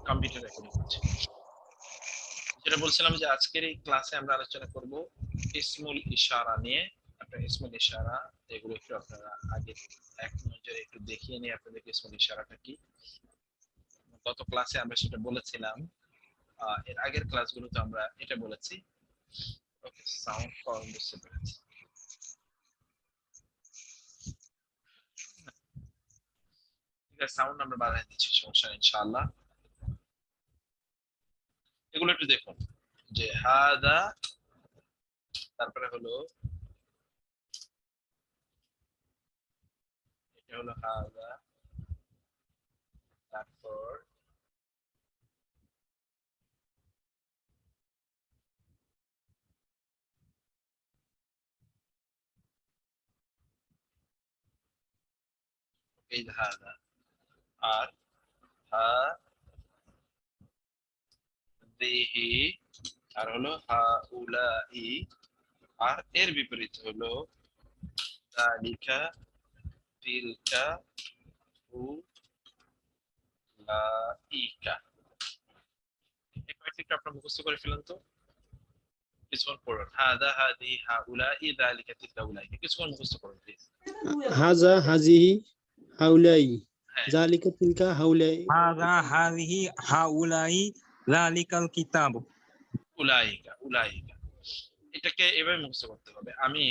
Computer recording হচ্ছে। যেটা বলছিলাম যে আজকের এই ক্লাসে আমরা আলোচনা করব ইসমুল ইশারা নিয়ে। আপনার ইসমুল ইশারা এগুলো একটু আপনারা আগে এক নজরে একটু দেখিয়ে নিয়ে আপনাদের ইসমুল ইশারাটা কি। গত ক্লাসে আমরা সেটা বলেছিলাম, এর আগের ক্লাসগুলোতে আমরা এটা বলেছি। ওকে, সাউন্ড কম বুঝতে পেরেছি। ঠিক আছে, সাউন্ড আমরা বাড়াই দিচ্ছি, সমস্যা নেই ইনশাআল্লাহ। এগুলো একটু দেখুন যে হাদা, তারপরে হলো এটা হলো হাদা, তারপর এই যে হাদা, আর হা দেহি, আর হলো হা উলা ই, আর এর বিপরীত হলো তালিকা তিলকা উ লা ইকা। এই কয়েকটি একটু আপনারা মুখস্থ করে ফেলেন তো, কিছুক্ষণ পড়ুন। হাদা হাদি হা উলা ই তালিকা তিলকা উলাইকা, কিছুক্ষণ মুখস্থ করুন প্লিজ। হাজা হাজিহি হাউলাই হ্যাঁ, জালিকা তিলকা হাউলাই হাযা হাযিহি হাউলাই যালিকাল কিতাব। উলাইকা উলাইকা, এটাকে এভাবে মুখস্থ করতে হবে। আমি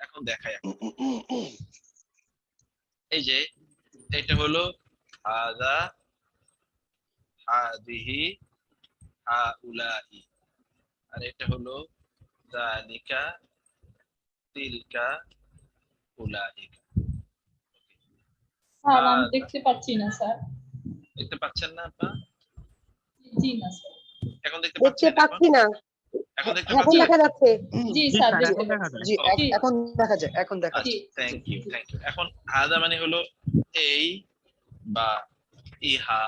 এখন দেখাই। এই যে এটা হলো হাদা হাদিহি হাউলাই, আর এটা হলো যালিকা তিলকা উলাইকা। স্যার আমি দেখতে পাচ্ছি না স্যার। দেখতে পাচ্ছেন না আপনারা? জি না স্যার। এখন দেখতে দেখতে পাচ্ছেন? পাচ্ছি না, এখন দেখতে এখন পাচ্ছেন? দেখা যাচ্ছে। জি জি স্যার স্যার, দেখতে এখন দেখা পাচ্ছি। যায়। জি জি। এখন দেখা যায়, এখন দেখা আচ্ছা, যায়। Thank you thank you. এখন হাদা মানে হলো এই বা ইহা,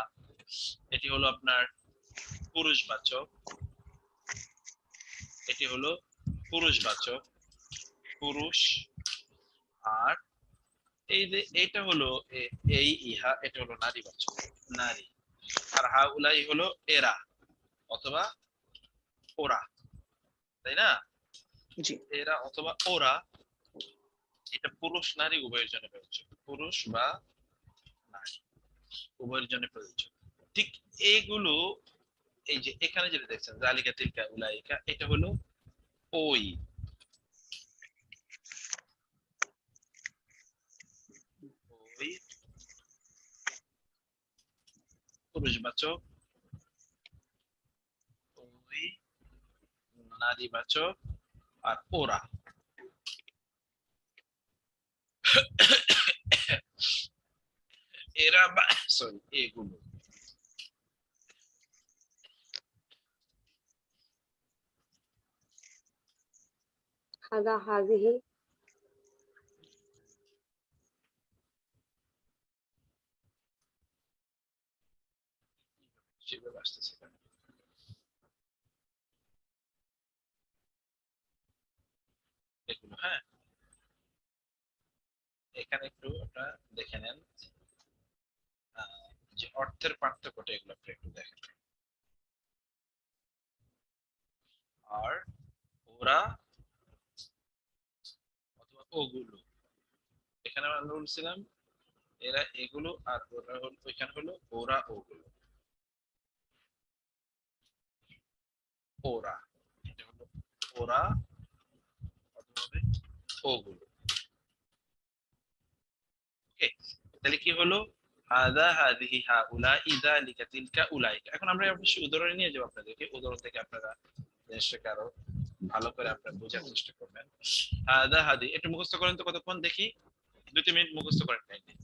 এটি হলো আপনার পুরুষবাচক, এটি হলো পুরুষবাচক, পুরুষ। আর এই যে এটা হলো এই ইহা, এটা হলো নারীবাচক, নারী। আর হাউলাই হলো এরা অথবা ওরা, তাই না? জি এরা অথবা ওরা, এটা পুরুষ নারী উভয়ের জন্য প্রযোজ্য, পুরুষ বা নারী উভয়ের জন্য প্রযোজ্য। ঠিক এইগুলো, এই যে এখানে যেটা দেখছেন জালিকা তিলকা উলাইকা, এটা হলো ওই, ওই পুরুষবাচক, ওই নারীবাচক, আর ওরা। এরা বা সরি এগুলো। হাদা হাজিহি সেভাবে আসতেছে এখানে। এগুলো, হ্যাঁ, এখানে একটু আপনারা দেখে নেন যে অর্থের পার্থক্যটা, এগুলো আপনি একটু দেখেন। আর ওরা অথবা ওগুলো, এখানে আমরা বলছিলাম এরা এগুলো, আর ওরা হলো ওইখানে হলো ওরা ওগুলো, ওরা, এটা হলো ওরা অথবা হবে ওগুলো। ওকে, তাহলে কি হলো হাদা হাদিহি হাউলাই যালিকা তিলকা উলাইকা। এখন আমরা অবশ্যই উদাহরণ নিয়ে যাবো আপনাদেরকে, উদাহরণ থেকে আপনারা জিনিসটাকে আরো ভালো করে আপনারা বোঝার চেষ্টা করবেন। হাদা হাদি একটু মুখস্থ করেন তো কতক্ষণ দেখি, 2-3 মিনিট মুখস্থ করেন কাইন্ডলি।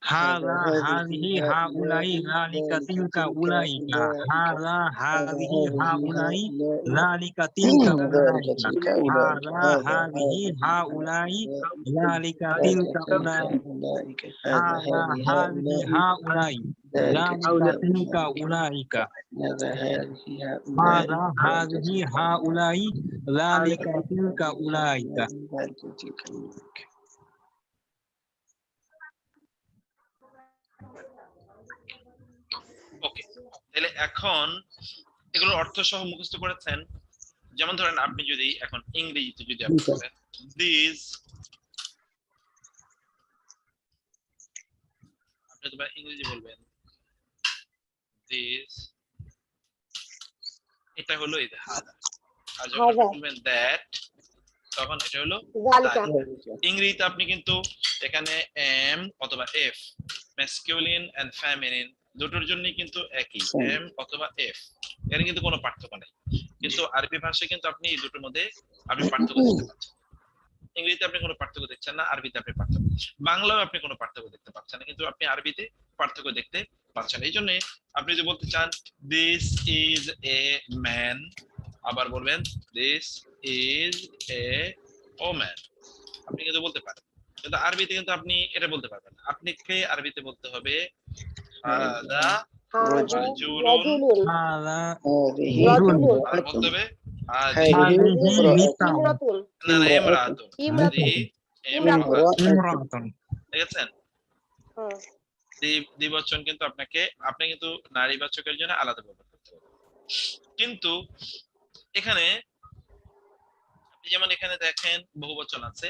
হাযা হাযিহি হাউলাই যালিকা তিলকা উলাইকা। হাযা হাযিহি হাউলাই যালিকা তিলকা উলাইকা। হাযা হাযিহি হাউলাই যালিকা তিলকা উলাইকা। হাযা হাযিহি হাউলাই যালিকা তিলকা উলাইকা। হাযা হাযিহি হাউলাই যালিকা তিলকা উলাইকা। ওকে, তাহলে এখন এগুলোর অর্থ সহ মুখস্থ করেছেন। যেমন ধরেন আপনি যদি এখন ইংরেজিতে যদি আপনি বলেন দিস, আপনি তো ইংরেজি বলবেন দিস, এটা হলো এই হাদা। আর যখন আপনি বলবেন দ্যাট, তখন এটা হলো যালিকা। ইংরেজিতে আপনি কিন্তু এখানে এম অথবা এফ, ম্যাসকিউলিন এন্ড ফেমিনিন দুটোর জন্যই কিন্তু একই, এম অথবা এফ, এর কিন্তু কোনো পার্থক্য নেই। কিন্তু আরবি ভাষায় কিন্তু আপনি এই দুটোর মধ্যে আপনি পার্থক্য দেখতে পাচ্ছেন। ইংরেজিতে আপনি কোনো পার্থক্য দেখছেন না, আরবিতে আপনি পার্থক্য, বাংলাও আপনি কোনো পার্থক্য দেখতে পাচ্ছেন না, কিন্তু আপনি আরবিতে পার্থক্য দেখতে পাচ্ছেন। এই জন্য আপনি যদি বলতে চান দিস ইজ এ ম্যান, আবার বলবেন দিস ইজ এ ওম্যান, আপনি কিন্তু বলতে পারেন। কিন্তু আরবিতে কিন্তু আপনি এটা বলতে পারবেন না, আপনাকে আরবিতে বলতে হবে হাদা রাজুলুন, হাযা রাজুলুন। আর বলতে হবে হাযিহি নিসাউন ইমরাতুন। না না ইমরাতুন, হাযিহি ইমরাতুন, ইমরাতুন। দেখেছেন দ্বিবচন কিন্তু আপনি কিন্তু নারীবাচকের জন্য আলাদা ব্যবহার করতে হবে। কিন্তু এখানে আপনি যেমন এখানে দেখেন বহুবচন আছে,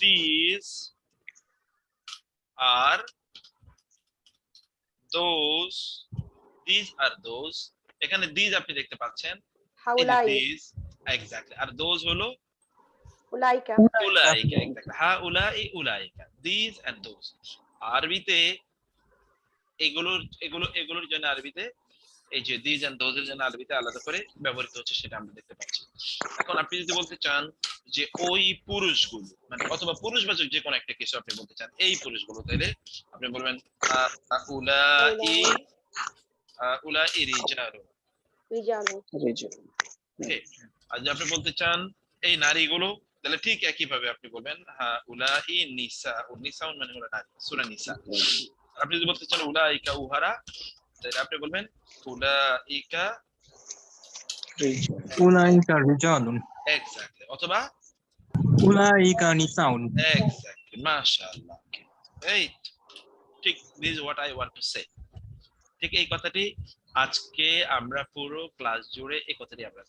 these are those, these are those, এখানে these আপনি দেখতে পাচ্ছেন, হাউলাই। these এক্স্যাক্টলি, আর those হলো উলাইকা। উলাইকা, এক্স্যাক্টলি হাউলাই উলাইকা, these and those। আরবিতে এগুলোর জন্য আরবিতে এই যে these and those এর জন্য আরবিতে আলাদা করে ব্যবহৃত হচ্ছে, সেটা আমরা দেখতে পাচ্ছি। এখন আপনি যদি বলতে চান যে ওই পুরুষগুলো, মানে অথবা পুরুষবাচক যে কোনো একটা কিছু আপনি বলতে চান এই পুরুষগুলো, তাহলে আপনি বলবেন উলাই রিজালুন, রিজালুন। ওকে। আর যদি আপনি বলতে চান এই নারীগুলো, তাহলে ঠিক একই ভাবে আপনি বলবেন উলাই নিসা, নিসাউন মানে হলো নারী, সূরা নিসা। আপনি যদি বলতে চান উলাইকা উহারা, তাহলে আপনি বলবেন উলাইকা উলাইকা রিজালুন, এক্স্যাক্টলি, অথবা উলাইকা নিসাউন। এক্স্যাক্টলি, মাশাআল্লাহ। এই ঠিক this what I want to say. ঠিক এই কথাটি আজকে আমরা পুরো ক্লাস জুড়ে এই কথাটি আমরা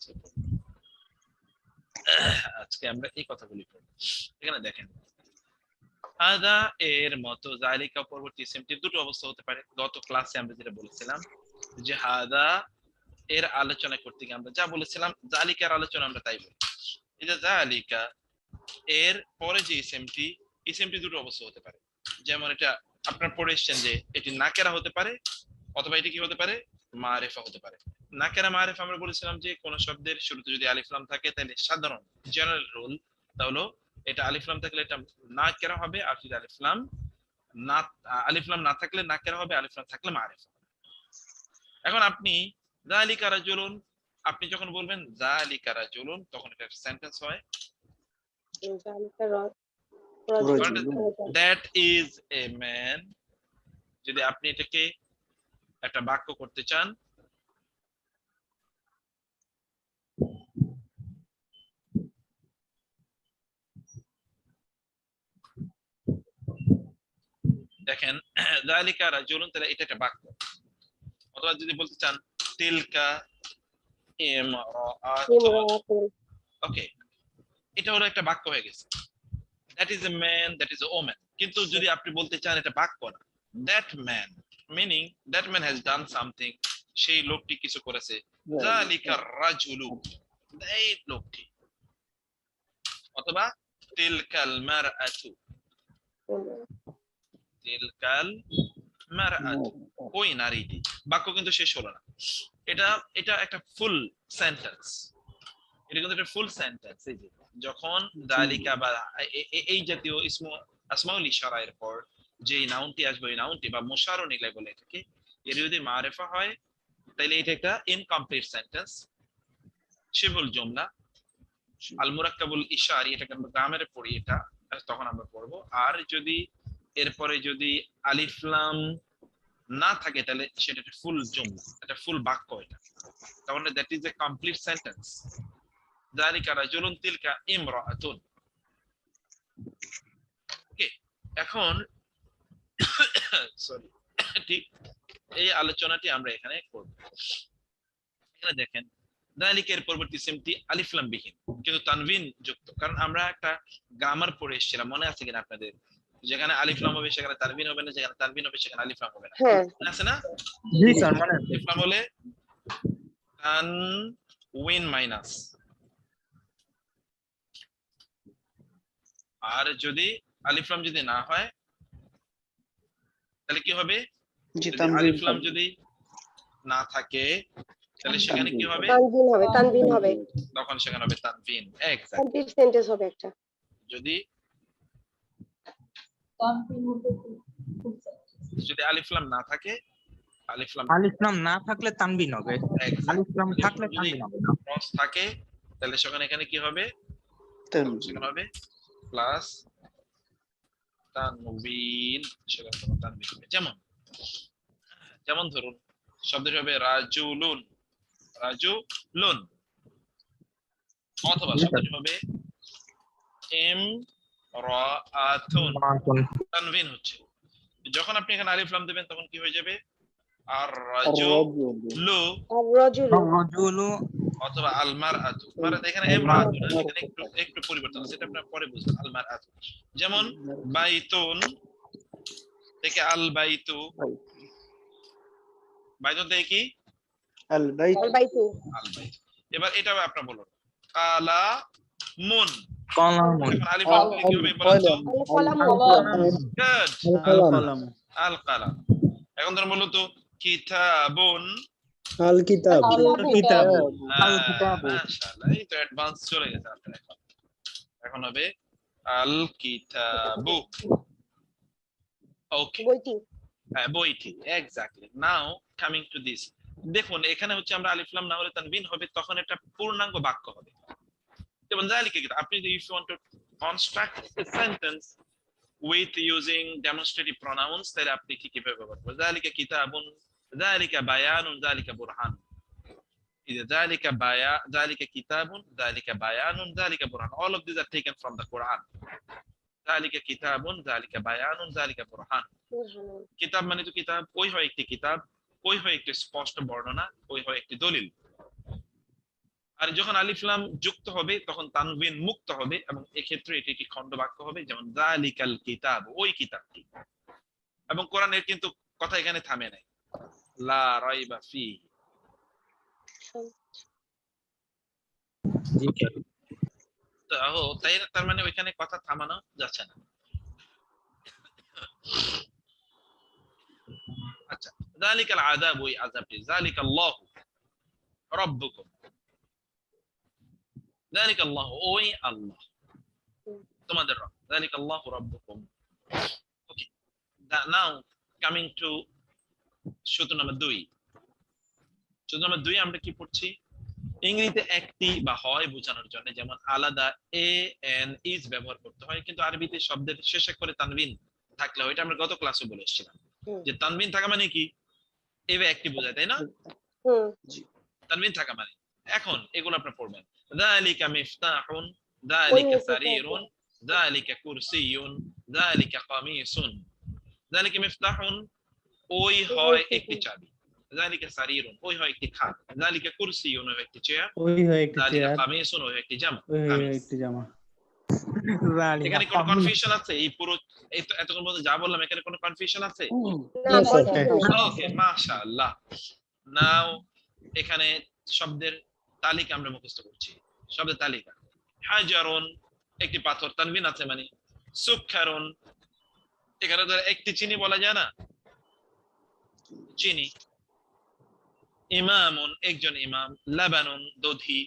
আজকে আমরা এই কথাগুলি পড়ব। এখানে দেখেন হাদা এর মতো জালিকা পরবর্তী ইসমটির দুটো অবস্থা হতে পারে। গত ক্লাসে আমরা যেটা বলেছিলাম যে হাদা এর আলোচনা করতে গিয়ে আমরা যা বলেছিলাম, জালিকার আলোচনা আমরা তাই বলি। এই যে জালিকা এর পরে যে ইসমটি দুটো অবস্থা হতে পারে। যেমন এটা আপনার পড়ে এসেছেন যে এটি নাকেরা হতে পারে, অথবা এটি কি হতে পারে, মারিফা হতে পারে। নাকেরা মারিফা আমরা বলেছিলাম যে কোন শব্দের শুরুতে যদি আলিফ লাম থাকে তাহলে সাধারণ জেনারেল রুল তাহলে এটা আলিফ লাম থাকলে এটা নাকেরা হবে, আর যদি আলিফ লাম না থাকলে নাকেরা হবে, আলিফ লাম থাকলে মারিফা। এখন আপনি যালিকা রাজুলুন, আপনি যখন বলবেন যালিকা রাজুলুন, তখন এটা একটা সেন্টেন্স হয়, that is a man। যদি আপনি এটাকে একটা বাক্য করতে চান, দেখেন যালিকা রাজুলুন, তাহলে এটা একটা বাক্য। অথবা যদি বলতে চান তিলকা ইমরাআতুন, ওকে, এটা হলো একটা বাক্য হয়ে গেছে। that is a man, that is a woman। কিন্তু যদি আপনি বলতে চান এটা বাক্য না, that man meaning that man has done something, সেই লোকটি কিছু করেছে, যালিকা রাজুলু, এই লোকটি। অথবা তিলকাল মারআতু, তিলকাল মারআতু, ওই নারীটি। বাক্য কিন্তু শেষ হলো না, এটা একটা ফুল সেন্টেন্স, এটা কিন্তু একটা ফুল সেন্টেন্স। এই যে যখন যালিকা বা এই জাতীয় আসমাউল ইশারার পর যে নাউনটি আসবে, ওই নাউনটি বা মুশারুন ইলাই বলে এটাকে, এর যদি মারিফা হয় তাহলে এটা একটা ইনকমপ্লিট সেন্টেন্স, শিবুল জুমলা। আল মুরাক্কাবুল ইশারি, এটাকে আমরা গ্রামারে পড়ি, এটা তখন আমরা পড়বো। আর যদি এরপরে যদি আলিফ লাম না থাকে তাহলে সেটা একটা ফুল জুমলা, এটা ফুল বাক্য, এটা তখন that is a complete sentence. যালিকা রাজুলুন তিলকা ইমরাআতুন। ওকে, এখন সরি, ঠিক এই আলোচনাটি আমরা এখানে করব। এখানে দেখেন যালিকের পরবর্তী সিমটি আলিফ লাম বিহীন কিন্তু তানবিন যুক্ত, কারণ আমরা একটা গ্রামার পড়ে এসেছিলাম, মনে আছে কিনা আপনাদের? যেখানে আলিফ লাম হবে সেখানে তানবিন হবে না, যেখানে তানবিন হবে সেখানে আলিফ লাম হবে না, হ্যাঁ মনে আছে না? জি স্যার মনে আছে। আলিফ লাম হলে তানউইন মাইনাস, আর যদি আলিফ লাম যদি না হয় তাহলে কি হবে? জি যদি তানবিন আলিফ লাম হবে। যদি না থাকে তাহলে সেখানে কি হবে? তানবিন হবে, তানবিন হবে, তখন সেখানে হবে তানবিন। এক্স্যাক্ট। কমপ্লিট সেন্টেন্স হবে একটা। যদি তানবিন হবে ফুল যদি আলিফ লাম না থাকে, আলিফ লাম আলিফ লাম না থাকলে তানবিন হবে, exact। আলিফ লাম আলিফ থাকলে লাম যদি তানবিন হবে না। ক্রস থাকে তাহলে সেখানে এখানে কি হবে? তানবিন। সেখানে হবে প্লাস তানবিন, সেখানে কোনো তানবিন হবে। যেমন যেমন ধরুন শব্দটি হবে রাজুলুন, রাজুলুন, অথবা শব্দটি হবে ইমরাআতুন, তানবিন হচ্ছে। যখন আপনি এখানে আলিফ লাম দেবেন তখন কি হয়ে যাবে? আর রাজুলু আর রাজুলু, রাজুলু অথবা আল মারআতু। মানে এখানে ইমরাআতু না, এখানে একটু পরিবর্তন আছে, এটা আপনারা পরে বুঝবেন। আল মারআতু। যেমন বাইতুন থেকে আল বাইতু, বাইতুন থেকে কি? আল বাইত। আল বাইতু, আল বাইতু। এবার এটাও আপনারা বলুন কালামুন, কলামুন এখন আলিফ লাম দিলে কি হবে বলুন তো? আল কলামু, গুড, আল কলাম, আল কালাম। এখন ধরুন বলুন তো কিতাবুন, আল কিতাব, কিতাব, আল কিতাব। মাশাআল্লাহ, এই তো অ্যাডভান্স চলে গেছে আপনারা। এখন হবে আল কিতাবু। ওকে, বইটি, হ্যাঁ বইটি, exactly. Now coming to this, দেখুন এখানে হচ্ছে আমরা আলিফ লাম না হলে তানবিন হবে, তখন এটা পূর্ণাঙ্গ বাক্য হবে। যেমন যালিকা কিতাব, আপনি যদি if you want to construct a sentence with using demonstrative pronouns, তাহলে আপনি কি কিভাবে ব্যবহার করবেন? যালিকা কিতাবুন, যালিকা বায়ানুন, যালিকা Burhan. إذا ذلك كتاب، ذلك بيان، ذلك برهان. All of these are taken from the Quran. ذلك كتاب, ذلك بيان, ذلك برهان. কিতাব মানে তো কিতাব, ওই হয় একটি কিতাব, ওই হয় একটি স্পষ্ট বর্ণনা, ওই হয় একটি দলিল। আর যখন আলিফ লাম যুক্ত হবে তখন তানবিন মুক্ত হবে, এবং এক্ষেত্রে এটি একটি খণ্ড বাক্য হবে, যেমন যালিকাল কিতাব, ওই কিতাবটি। এবং কোরআনের কিন্তু কথা এখানে থামে নাই, লা রাইবা ফি। জি তাই তার মানে ওইখানে কথা থামানো যাচ্ছে না। আচ্ছা, যালিকাল আযাব, ওই আযাবটি, যালিকাল্লাহু রাব্বুকুম, যালিকাল্লাহু, ওই আল্লাহ তোমাদের রব, যালিকাল্লাহু রাব্বুকুম। ওকে, নাও কামিং টু সূত্র নাম্বার 2। সূত্র নাম্বার 2 আমরা কি পড়ছি? ইংরেজিতে একটি বা হয় বোঝানোর জন্য যেমন আলাদা এ এন ইজ ব্যবহার করতে হয়, কিন্তু আরবিতে শব্দের শেষে করে তানবিন থাকলে হয়। এটা আমরা গত ক্লাসে বলে এসেছিলাম যে তানবিন থাকা মানে কি? এভাবে একটি বোঝায়, তাই না? তানবিন থাকা মানে। এখন এগুলো আপনারা পড়বেন। যালিকা মিফতাহুন, যালিকা সারিরুন, যালিকা কুরসিয়ুন, যালিকা কামিসুন। যালিকা মিফতাহুন, ওই হয় একটি চাবি। যালিকা সারিরুন, ওই হয় একটি খাট। যালিকা কুরসিয়ুন, ওই হয় একটি চেয়ার। ওই হয় একটি যালিকা চেয়ার, কামিসুন, ওই হয় একটি জামা। ওই হয় কামিজ। একটি জামা। এখানে কোনো কনফিউশন আছে? এই পুরো এতক্ষণ পর্যন্ত যা বললাম এখানে কোনো কনফিউশন আছে? না কনফিউশন নেই। ওকে, মাশাআল্লাহ। নাও এখানে শব্দের তালিকা আমরা মুখস্থ করছি। শব্দের তালিকা: হাজারুন, একটি পাথর, তানবিন আছে মানে। সুখারুন, এখানে ধর একটি চিনি বলা যায় না, চিনি। ইমামুন, একজন ইমাম। লাবানুন, দধি,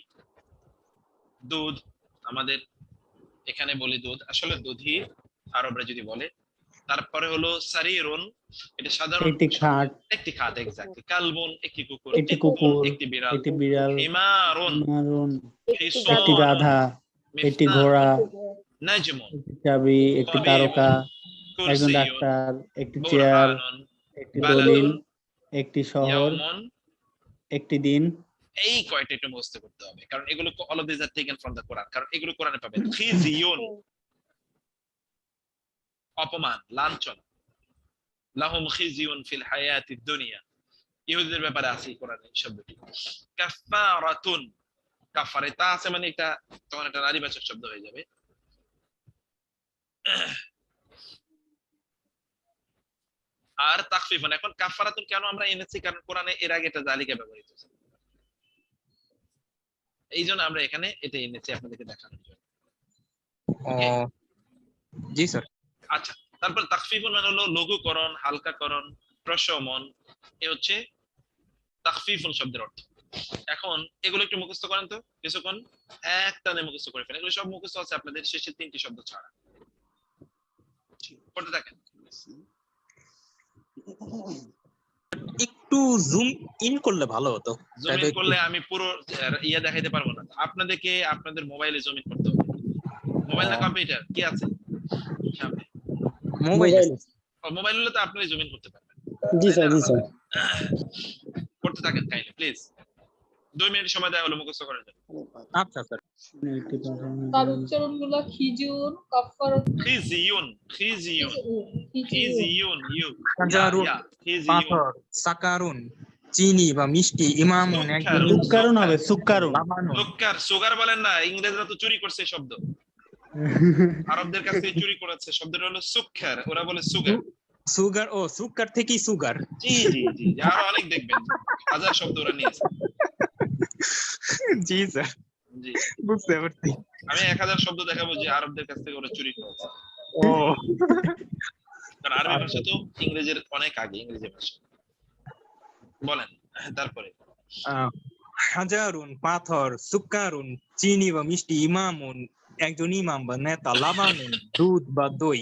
দুধ। আমাদের এখানে বলি দুধ, আসলে দধি আরবরা যদি বলে। তারপরে হলো সারিরুন, এটা সাধারণ একটি খাট, একটি খাট, এক্স্যাক্টলি। কালবুন, একটি কুকুর। একটি কুকুর, একটি বিড়াল। একটি বিড়াল। হিমারুন, মারুন, হিসুন, একটি গাধা, একটি মিফতাহ, ঘোড়া, নাজমুন, একটি চাবি, একটি তারকা, একজন কুরসিয়ুন, ডাক্তার, একটি চেয়ার, বুরহানুন, একটি বালাদুন, দলিল, একটি শহর, ইয়াউমুন। একটি দিন। এই কয়টা একটু মুখস্থ করতে হবে, কারণ এগুলো all of these are taken from the Quran, কারণ এগুলো কোরআনে পাবেন। খিজিয়ুন, অপমান, লাঞ্ছনা। লাহুম খিজিয়ুন ফিল হায়াতিদ দুনিয়া, ইহুদিদের ব্যাপারে আছে কোরআনে এই শব্দটি। কাফারাতুন, কাফারে তা আছে মানে এটা তখন একটা নারীবাচক শব্দ হয়ে যাবে। আর তাকফিফুন, এখন কাফারাতুন কেন আমরা এনেছি, কারণ কোরআনে এর আগে এটা জালিকা ব্যবহৃত হয়েছে, এই জন্য আমরা এখানে এটা এনেছি আপনাদেরকে দেখানোর জন্য। ওকে, জি স্যার। আচ্ছা, তারপর তাকফিফুন মানে হলো লঘুকরণ, হালকাকরণ, প্রশমন, এ হচ্ছে তাকফিফুন শব্দের অর্থ। এখন এগুলো একটু মুখস্থ করেন তো কিছুক্ষণ, একটানে মুখস্থ করে ফেলেন, এগুলো সব মুখস্থ আছে আপনাদের শেষের 3টি শব্দ ছাড়া। পড়তে থাকেন। একটু জুম ইন করলে ভালো হতো। জুম ইন করলে আমি পুরো ইয়া দেখাইতে পারবো না, আপনাদেরকে আপনাদের মোবাইলে জুম ইন করতে হবে। মোবাইল না কম্পিউটার কি আছে সামনে? মোবাইল। মোবাইল হলে তো আপনি জুম ইন করতে পারবেন। জি স্যার, জি স্যার। পড়তে থাকেন কাইন্ডলি প্লিজ, 2 মিনিট সময় দেওয়া হলো মুখস্থ করার জন্য। আচ্ছা স্যার। তার উচ্চারণগুলো খিজুর, কাফারাত, খিজিয়ুন, খিজিয়ুন, খিজুর, খিজিয়ুন, ইউ হাজারুন, ইয়া খিজিয়ুন, পাথর, সাকারুন, চিনি বা মিষ্টি, ইমামুন একজন, সুক্কারুন হবে, সুক্কারুন। লাবানুন। সুগার, সুগার বলেন না, ইংরেজরা তো চুরি করছে এই শব্দ, আরবদের কাছ থেকে চুরি করেছে, শব্দটা হলো সুখার, ওরা বলে সুগার। সুগার, ও সুগার থেকেই সুগার। জি জি জি, আরো অনেক দেখবেন হাজার শব্দ ওরা নিয়েছে। জি স্যার, জি, বুঝতে পারছি। আমি 1000 শব্দ দেখাবো যে আরবদের কাছ থেকে ওরা চুরি করেছে, ও কারণ আরবি ভাষা তো ইংরেজির অনেক আগে, ইংরেজি ভাষা। বলেন তারপরে। হাজারুন পাথর, সুকারুন চিনি বা মিষ্টি, ইমামুন একজন ইমাম বা নেতা, লাবানুন দুধ বা দই,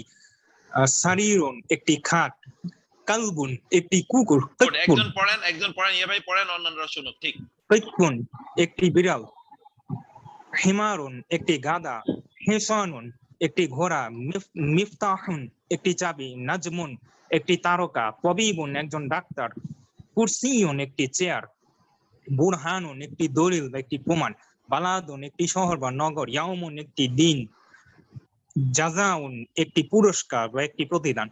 সারিরুন একটি খাট, কালবুন একটি কুকুর, একজন পড়েন ইয়া ভাই, পড়েন, অন্যান্যরা শুনুক। ঠিক, কৈকুন একটি বিড়াল, হিমারুন একটি গাধা, হিসানুন একটি ঘোড়া, মিফতাহুন একটি চাবি, নাজমুন একটি তারকা, তবিবুন একজন ডাক্তার, কুরসিয়ুন একটি চেয়ার, বুরহানুন একটি দলিল বা একটি প্রমাণ, বালাদুন একটি শহর বা নগর, ইয়াউমুন একটি দিন, জাযাউন একটি পুরস্কার বা একটি প্রতিদান,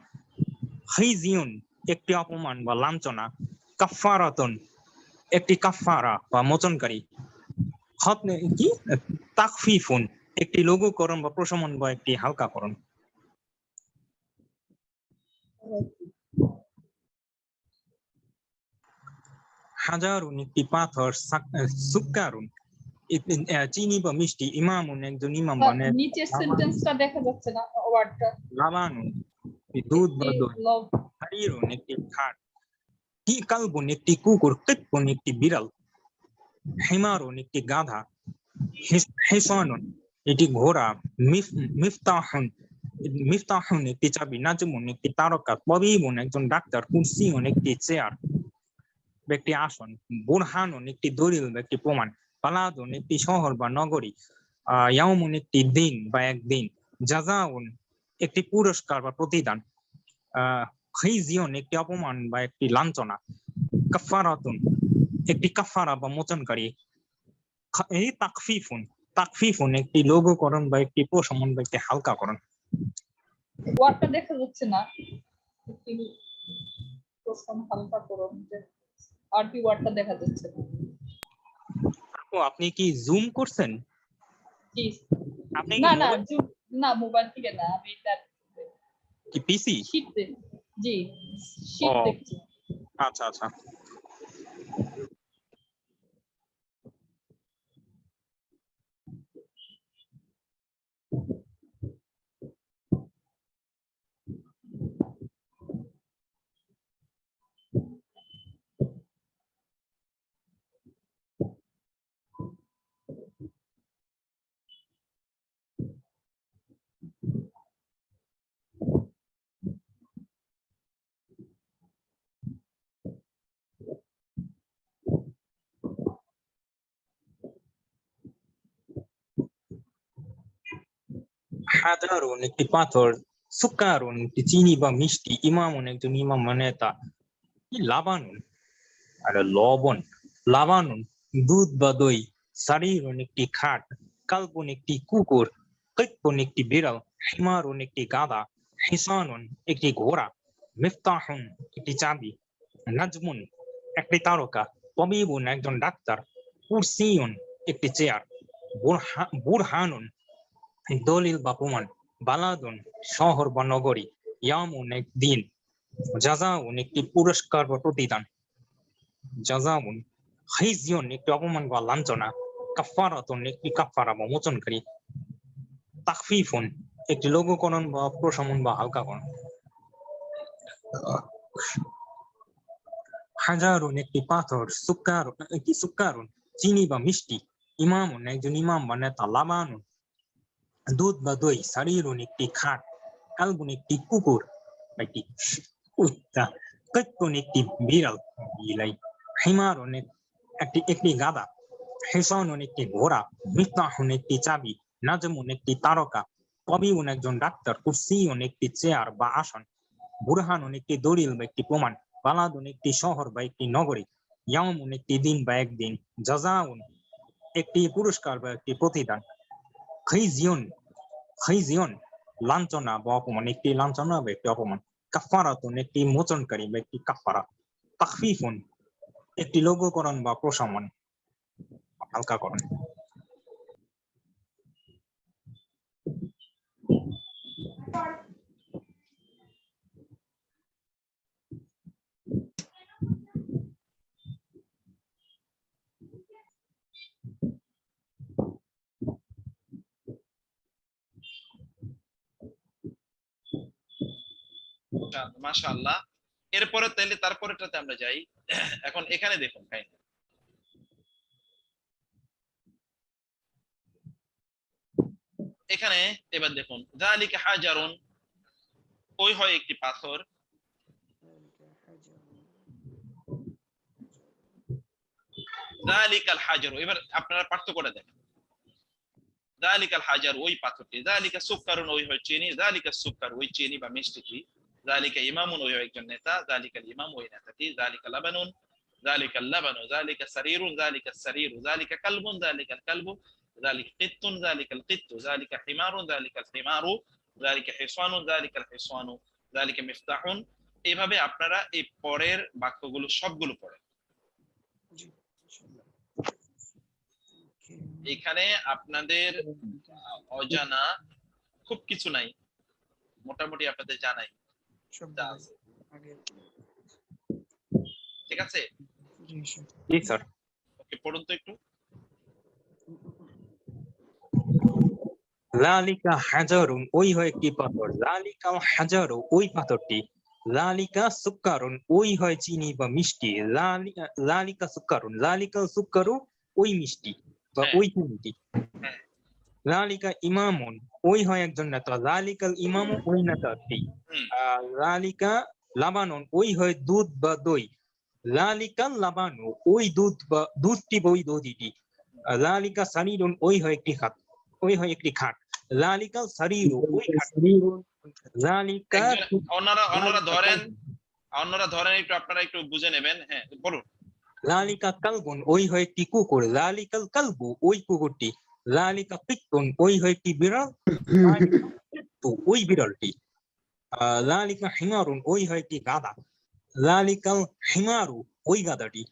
হিজিউন একটি অপমান বা লাঞ্ছনা, কাফারাতুন একটি কাফারা বা মোচনকারী, কি তাকফিফুন একটি লঘুকরণ বা প্রশমন বা একটি হালকাকরণ। হাজারুন একটি পাথর, সুক্কারুন চিনি বা মিষ্টি, ইমামুন একজন ইমাম বা নেতা, নিচের সেন্টেন্সটা দেখা যাচ্ছে না ওয়ার্ডটা। লাবানুন দুধ বা দই, হারিরুন একটি খাট, কি কালবুন একটি কুকুর, কিতবুন একটি বিড়াল, হিমারুন একটি গাধা, হিসানুন একটি ঘোড়া, মিফতাহুন একটি চাবি, নাজমুন একটি তারকা, তবিবুন একজন ডাক্তার, কুরসিউন একটি চেয়ার বা একটি আসন, বুরহানুন একটি দলিল বা একটি প্রমাণ, বালাদুন একটি শহর বা নগরী, ইয়াউমুন একটি দিন বা একদিন, জাযাউন একটি পুরস্কার বা প্রতিদান, খিজিয়ুন একটি অপমান বা একটি লাঞ্ছনা, কাফারাতুন একটি কাফারা বা মোচনকারী, এই তাকফিফুন একটি লঘুকরণ বা একটি প্রশমন বা একটি হালকাকরণ। ওয়ার্ডটা দেখা যাচ্ছে না, একটু প্রশ্ন হালকা করুন, যে আরবি ওয়ার্ডটা দেখা যাচ্ছে না। ও আপনি কি জুম করছেন? জি আপনি না না না, মোবাইল থেকে না, আমি তার কি পিসি? শীট দেখছি। জি, শীট দেখছি। আচ্ছা আচ্ছা। হাজারুন একটি পাথর, সুকারুন একটি চিনি বা মিষ্টি, ইমামুন একজন ইমাম বা নেতা, কি লাবানুন আরে লবণ, লাবানুন দুধ বা দই, সারিরুন একটি খাট, কালবুন একটি কুকুর, কিতবুন একটি বিড়াল, হিমারুন একটি গাধা, হিসানুন একটি ঘোড়া, মিফতাহুন একটি চাবি, নাজমুন একটি তারকা, তবিবুন একজন ডাক্তার, কুরসিউন একটি চেয়ার, বুরহানুন দলিল বা প্রমাণ, বালাদুন শহর বা নগরী, ইয়ামুন এক দিন, জাযাউন একটি পুরস্কার বা প্রতিদান, জাযাউন, খিজিয়ুন একটি অপমান বা লাঞ্ছনা, কাফফারাতুন একটি কাফফারা বা মোচনকারী, তাখফিফুন একটি লঘুকরণ বা প্রশমন বা হালকাকরণ, হাজারুন একটি পাথর, সুক্কারুন চিনি বা মিষ্টি, ইমামুন একজন ইমাম বা নেতা, লাবানুন দুধ বা দই, সারিরুন একটি খাট, কালবুন একটি কুকুর বা একটি কুত্তা, কিত্তুন একটি বিড়াল বিলাই, হিমারুন একটি একটি গাধা, হিসানুন একটি ঘোড়া, মিফতাহুন একটি চাবি, নাজমুন একটি তারকা, তবিউন একজন ডাক্তার, কুরসিউন একটি চেয়ার বা আসন, বুরহানুন একটি দলিল বা একটি প্রমাণ, বালাদুন একটি শহর বা একটি নগরী, ইয়াউমুন একটি দিন বা একদিন, জাযাউন একটি পুরস্কার বা একটি প্রতিদান, খিজিয়ুন লাঞ্ছনা বা অপমান, একটি লাঞ্ছনা বা একটি অপমান, কাফফারাতুন একটি মোচনকারী বা একটি কাফফারা, তাখফিফুন একটি লঘুকরণ বা প্রশমন হালকাকরণ। মাশাআল্লাহ। এরপরে তাহলে তারপরেটাতে আমরা যাই। এখন এখানে দেখুন ভাই, এখানে এবার দেখুন, যালিকা হাজারুন ওই হয় একটি পাথর, যালিকাল হাজারু, এবার আপনারা পার্থক্যটা দেখেন। যালিকাল হাজার ওই পাথরটি, যালিকা সুক্কারুন ওই হয় চিনি, যালিকা সুক্কার ওই চিনি বা মিষ্টিটি, যালিকা ইমামুন ওই হয় একজন নেতা, যালিকাল ইমাম ওই নেতাটি, যালিকা লাবানুন যালিকাল লাবানু, যালিকা সারিরুন যালিকা সারিরু, যালিকা কালবুন যালিকাল কালবু, যালিকা কিত্তুন যালিকাল কিত্তু, যালিকা হিমারুন যালিকাল হিমারু, যালিকা হিসানুন যালিকাল হিসানু, যালিকা মিফতাহুন। এইভাবে আপনারা এই পরের বাক্যগুলো সবগুলো পড়েন। এখানে আপনাদের অজানা খুব কিছু নাই, মোটামুটি আপনাদের জানাই যা আছে। ঠিক আছে, জি স্যার। ওকে, পড়ুন তো একটু। যালিকা হাজারুন ওই হয় একটি পাথর, যালিকাল হাজারু ওই পাথরটি, যালিকা সুক্কারুন ওই হয় চিনি বা মিষ্টি, যালিকা সুক্কারুন, যালিকাল সুক্কারু ওই মিষ্টি বা হ্যাঁ। ওই চিনিটি, হ্যাঁ। যালিকা ইমামুন ওই হয় একজন নেতা, যালিকাল ইমামু ওই নেতাটি, হুম। যালিকা লাবানুন ওই হয় দুধ বা দই, যালিকাল লাবানু ওই দুধ বা দুধটি বা ওই দধিটি, যালিকা সারিরুন ওই হয় একটি খাট, ওই হয় একটি খাট, যালিকাল সারিরু ওই খাটটি, যালিকা অন্যরা ধরেন একটু, আপনারা একটু বুঝে নেবেন। হ্যাঁ, বলুন। যালিকা কালবুন ওই হয় একটি কুকুর, যালিকাল কালবু ওই কুকুরটি, যালিকা কিত্তুন ওই হয় একটি বিড়াল, যালিকা কিত্তু ওই বিড়ালটি, যালিকা হিমারুন ওই হয় একটি গাধা, যালিকাল হিমারু ওই গাধাটি,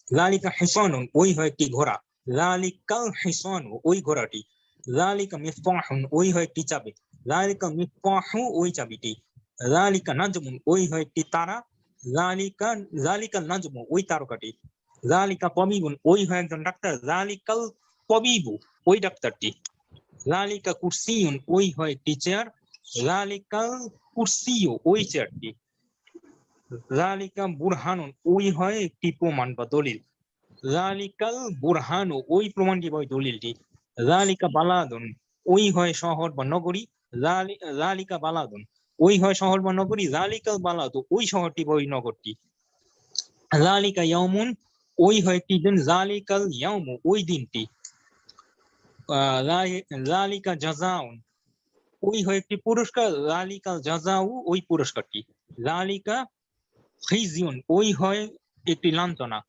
যালিকা হিসানুন ওই হয় একটি ঘোড়া, যালিকাল হিসানু ওই ঘোড়াটি, যালিকা মিফতাহুন ওই হয় একটি চাবি, যালিকা মিফতাহু ওই চাবিটি, যালিকা নাজমুন ওই হয় একটি তারা, যালিকা নাজমু ওই তারকাটি, যালিকা তবিবুন ওই হয় একজন ডাক্তার, যালিকাল তবিবু ওই ডাক্তারটি, যালিকা কুরসিয়ুন ওই হয় একটি চেয়ার, যালিকাল কুরসিয়ু ওই চেয়ারটি, যালিকা বুরহানুন ওই হয় একটি প্রমাণ বা দলিল, যালিকাল বুরহানু ওই প্রমাণটি বা ওই দলিলটি, যালিকা বালাদুন ওই হয় শহর বা নগরী, যালিকা বালাদুন ওই হয় শহর বা নগরী, যালিকাল বালাদু ওই শহরটি বা ওই নগরটি, যালিকা ইয়াউমুন ওই হয় একটি দিন, যালিকাল ইয়াউমু ওই দিনটি, যালিকা জাযাউন ওই হয় একটি পুরস্কার, যালিকাল জাযাউ ওই পুরস্কারটি, যালিকা খিজিয়ুন ওই হয় একটি লাঞ্ছনা,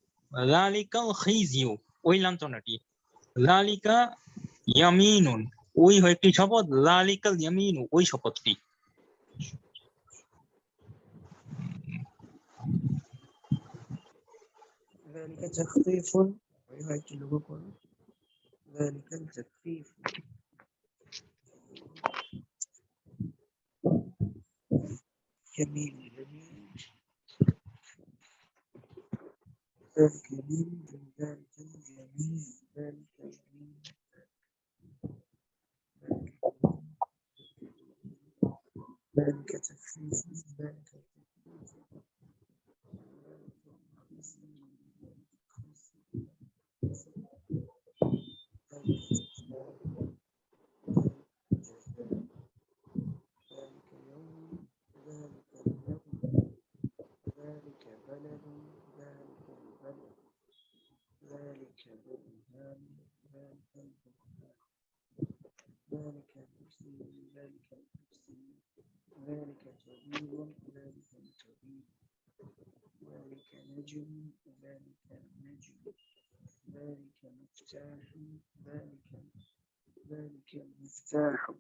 যালিকাল খিজিয়ু ওই লাঞ্ছনাটি, যালিকা ইয়ামিনুন ওই হয় একটি শপথ, যালিকাল ইয়ামিনু ওই শপথটি। ذلك تخفيف وهي تلوكم ذلك التخفيف جميل جميل ذلك جميل ذلك جميل ذلك جميل ذلك تخفيف ذلك ذلك المفتاح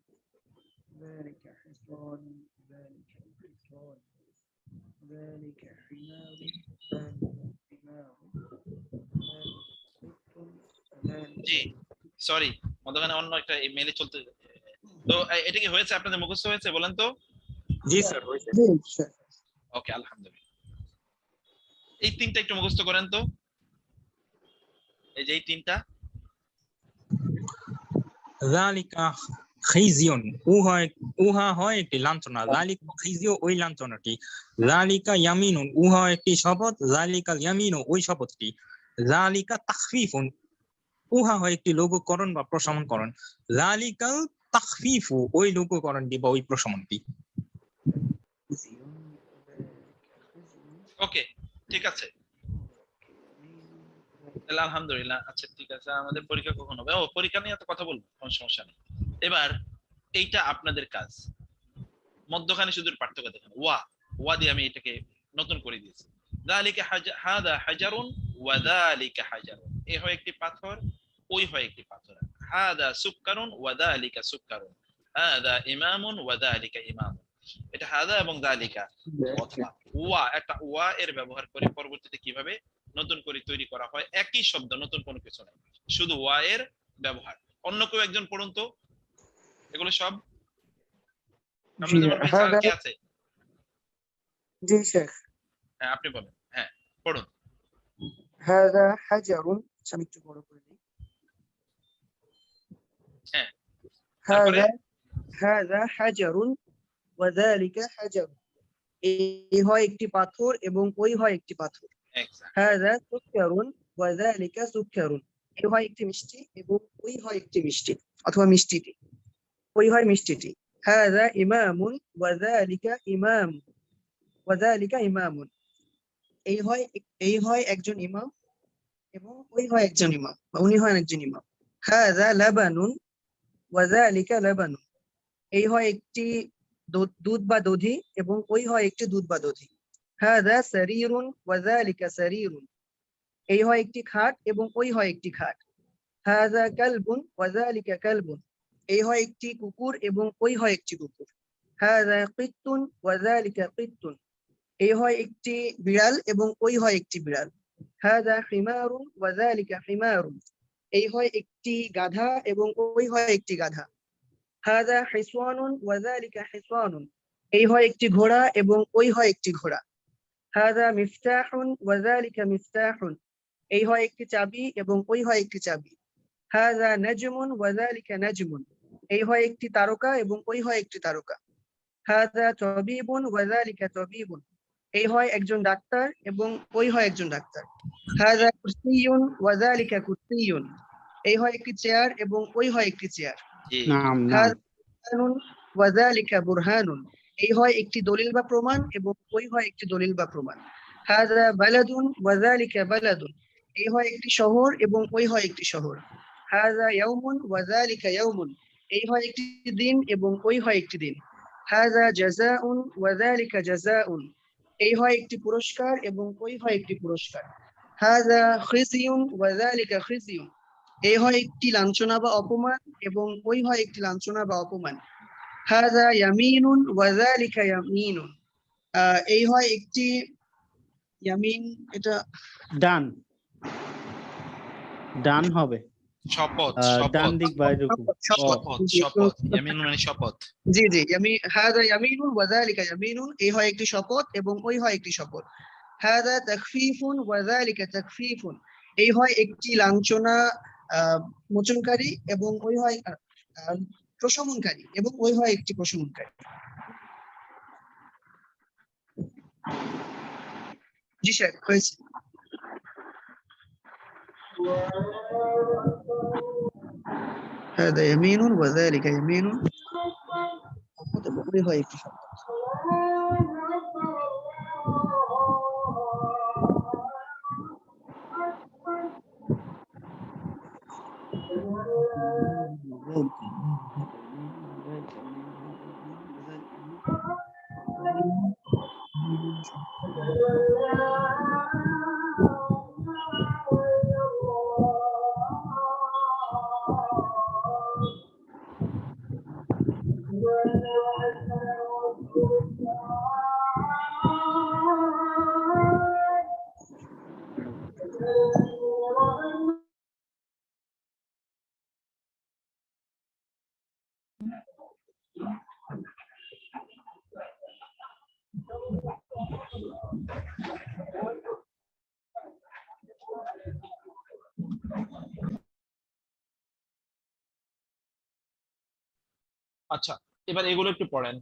ذلك حصان ذلك الحصان ذلك حمار ذلك জি সরি মধ্যখানে অন্য একটা মেইলে চলতে তো এটা কি হয়েছে আপনাদের মুখস্থ হয়েছে বলেন তো জি স্যার হয়েছে ওকে আলহামদুলিল্লাহ এই তিনটা একটু মুখস্থ করেন তো এই যে এই তিনটা যালিকা খিজিয়ুন উহা হয় একটি লাঞ্ছনা যালিকা খিজিয়ু ওই লাঞ্ছনাটি যালিকা ইয়ামিনুন উহা একটি শপথ যালিকাল ইয়ামিনু ওই শপথটি যালিকা তাখফিফুন উহা হয় একটি লঘুকরণ বা প্রশমনকরণ যালিকাল তাখফিফু ওই লঘুকরণটি বা ওই প্রশমনটি ওকে ঠিক আছে তাহলে আলহামদুলিল্লাহ আচ্ছা ঠিক আছে আমাদের পরীক্ষা কখন হবে ও পরীক্ষা নিয়ে তো কথা বলবো কোনো সমস্যা নেই এবার এইটা আপনাদের কাজ মধ্যখানে শুধু পার্থক্য দেখেন ওয়া দিয়ে আমি এটাকে নতুন করে দিয়েছি যালিকা হাদা হাজারুন ওয়া যালিকা হাজারুন এই হয় একটি পাথর ওই হয় একটি পাথর হাদা সুক্কারুন ওয়া যালিকা সুক্কারুন হাদা ইমামুন ওয়া যালিকা ইমামুন এটা হাদা এবং যালিকা অথবা একটা ওয়া এর ব্যবহার করে পরবর্তীতে কিভাবে নতুন করে তৈরি করা হয় একই শব্দ নতুন কোনো কিছু নাই শুধু ওয়া এর ব্যবহার অন্য কেউ একজন পড়ুন তো এগুলো সব কি আছে জি শেখ হ্যাঁ আপনি বলেন হ্যাঁ পড়ুন هذا حجر আমি একটু বড় করে দিই হ্যাঁ هذا حجر وذلك حجر এই হয় একটি পাথর এবং ওই হয় একটি পাথর هذا سكر وذلك سكر এই হয় একটি মিষ্টি এবং ওই হয় একটি মিষ্টি অথবা মিষ্টিটি ওই হয় মিষ্টিটি هذا إمام وذلك إمام وذلك إمام এই হয় একজন ইমাম এবং ওই হয় একজন ইমাম বা উনি হয় একজন ইমাম هذا لبن وذلك لبن এই হয় একটি দুধ বা দধি এবং ওই হয় একটি দুধ বা দধি هذا سرير وذلك سرير এই হয় একটি খাট এবং ওই হয় একটি খাট هذا كلب وذلك كلب এই হয় একটি কুকুর এবং ওই হয় একটি কুকুর هذا قط وذلك قط এই হয় একটি বিড়াল এবং ওই হয় একটি বিড়াল هذا حمار وذلك حمار এই হয় একটি গাধা এবং ওই হয় একটি গাধা هذا حصان وذلك حصان এই হয় একটি ঘোড়া এবং ওই হয় একটি ঘোড়া هذا مفتاح وذلك مفتاح এই হয় একটি চাবি এবং ওই হয় একটি চাবি هذا نجم وذلك نجم এই হয় একটি তারকা এবং ওই হয় একটি তারকা هذا طبيب وذلك طبيب এই হয় একজন ডাক্তার এবং ওই হয় একজন ডাক্তার هذا كرسي وذلك كرسي এই হয় একটি চেয়ার এবং ওই হয় একটি চেয়ার নাম هذا برهان وذلك برهان এই হয় একটি দলিল বা প্রমাণ এবং ওই হয় একটি দলিল বা প্রমাণ هذا بلد وذلك بلد এই হয় একটি শহর এবং ওই হয় একটি শহর هذا يوم وذلك يوم এই হয় একটি দিন এবং ওই হয় একটি দিন هذا جزاء وذلك جزاء এই হয় একটি পুরস্কার এবং ওই হয় একটি পুরস্কার هذا خزي وذلك خزي এই হয় একটি লাঞ্ছনা বা অপমান এবং ওই হয় একটি লাঞ্ছনা বা অপমান هذا يمين وذلك يمين এই হয় একটি ইয়ামিন এটা ডান ডান হবে শপথ ডান শপথ দিক বা এরকম শপথ। শপথ শপথ ইয়ামিন মানে শপথ জি জি, হাদা ইয়ামিনুন ওয়া যালিকা ইয়ামিনুন, এই হয় একটি শপথ এবং ওই হয় একটি শপথ। হাদা তাখফীফুন ওয়া যালিকা তাখফীফুন, এই হয় একটি লাঞ্ছনা মোচনকারী এবং ওই হয় প্রশমনকারী এবং ওই হয় একটি প্রশমনকারী। জি স্যার, হয়েছে। হাদা ইয়ামিনুন ওয়া যালিকা ইয়ামিনুন, এবং ওই হয় একটি শপথ। আচ্ছা এবার এগুলো একটু পড়েন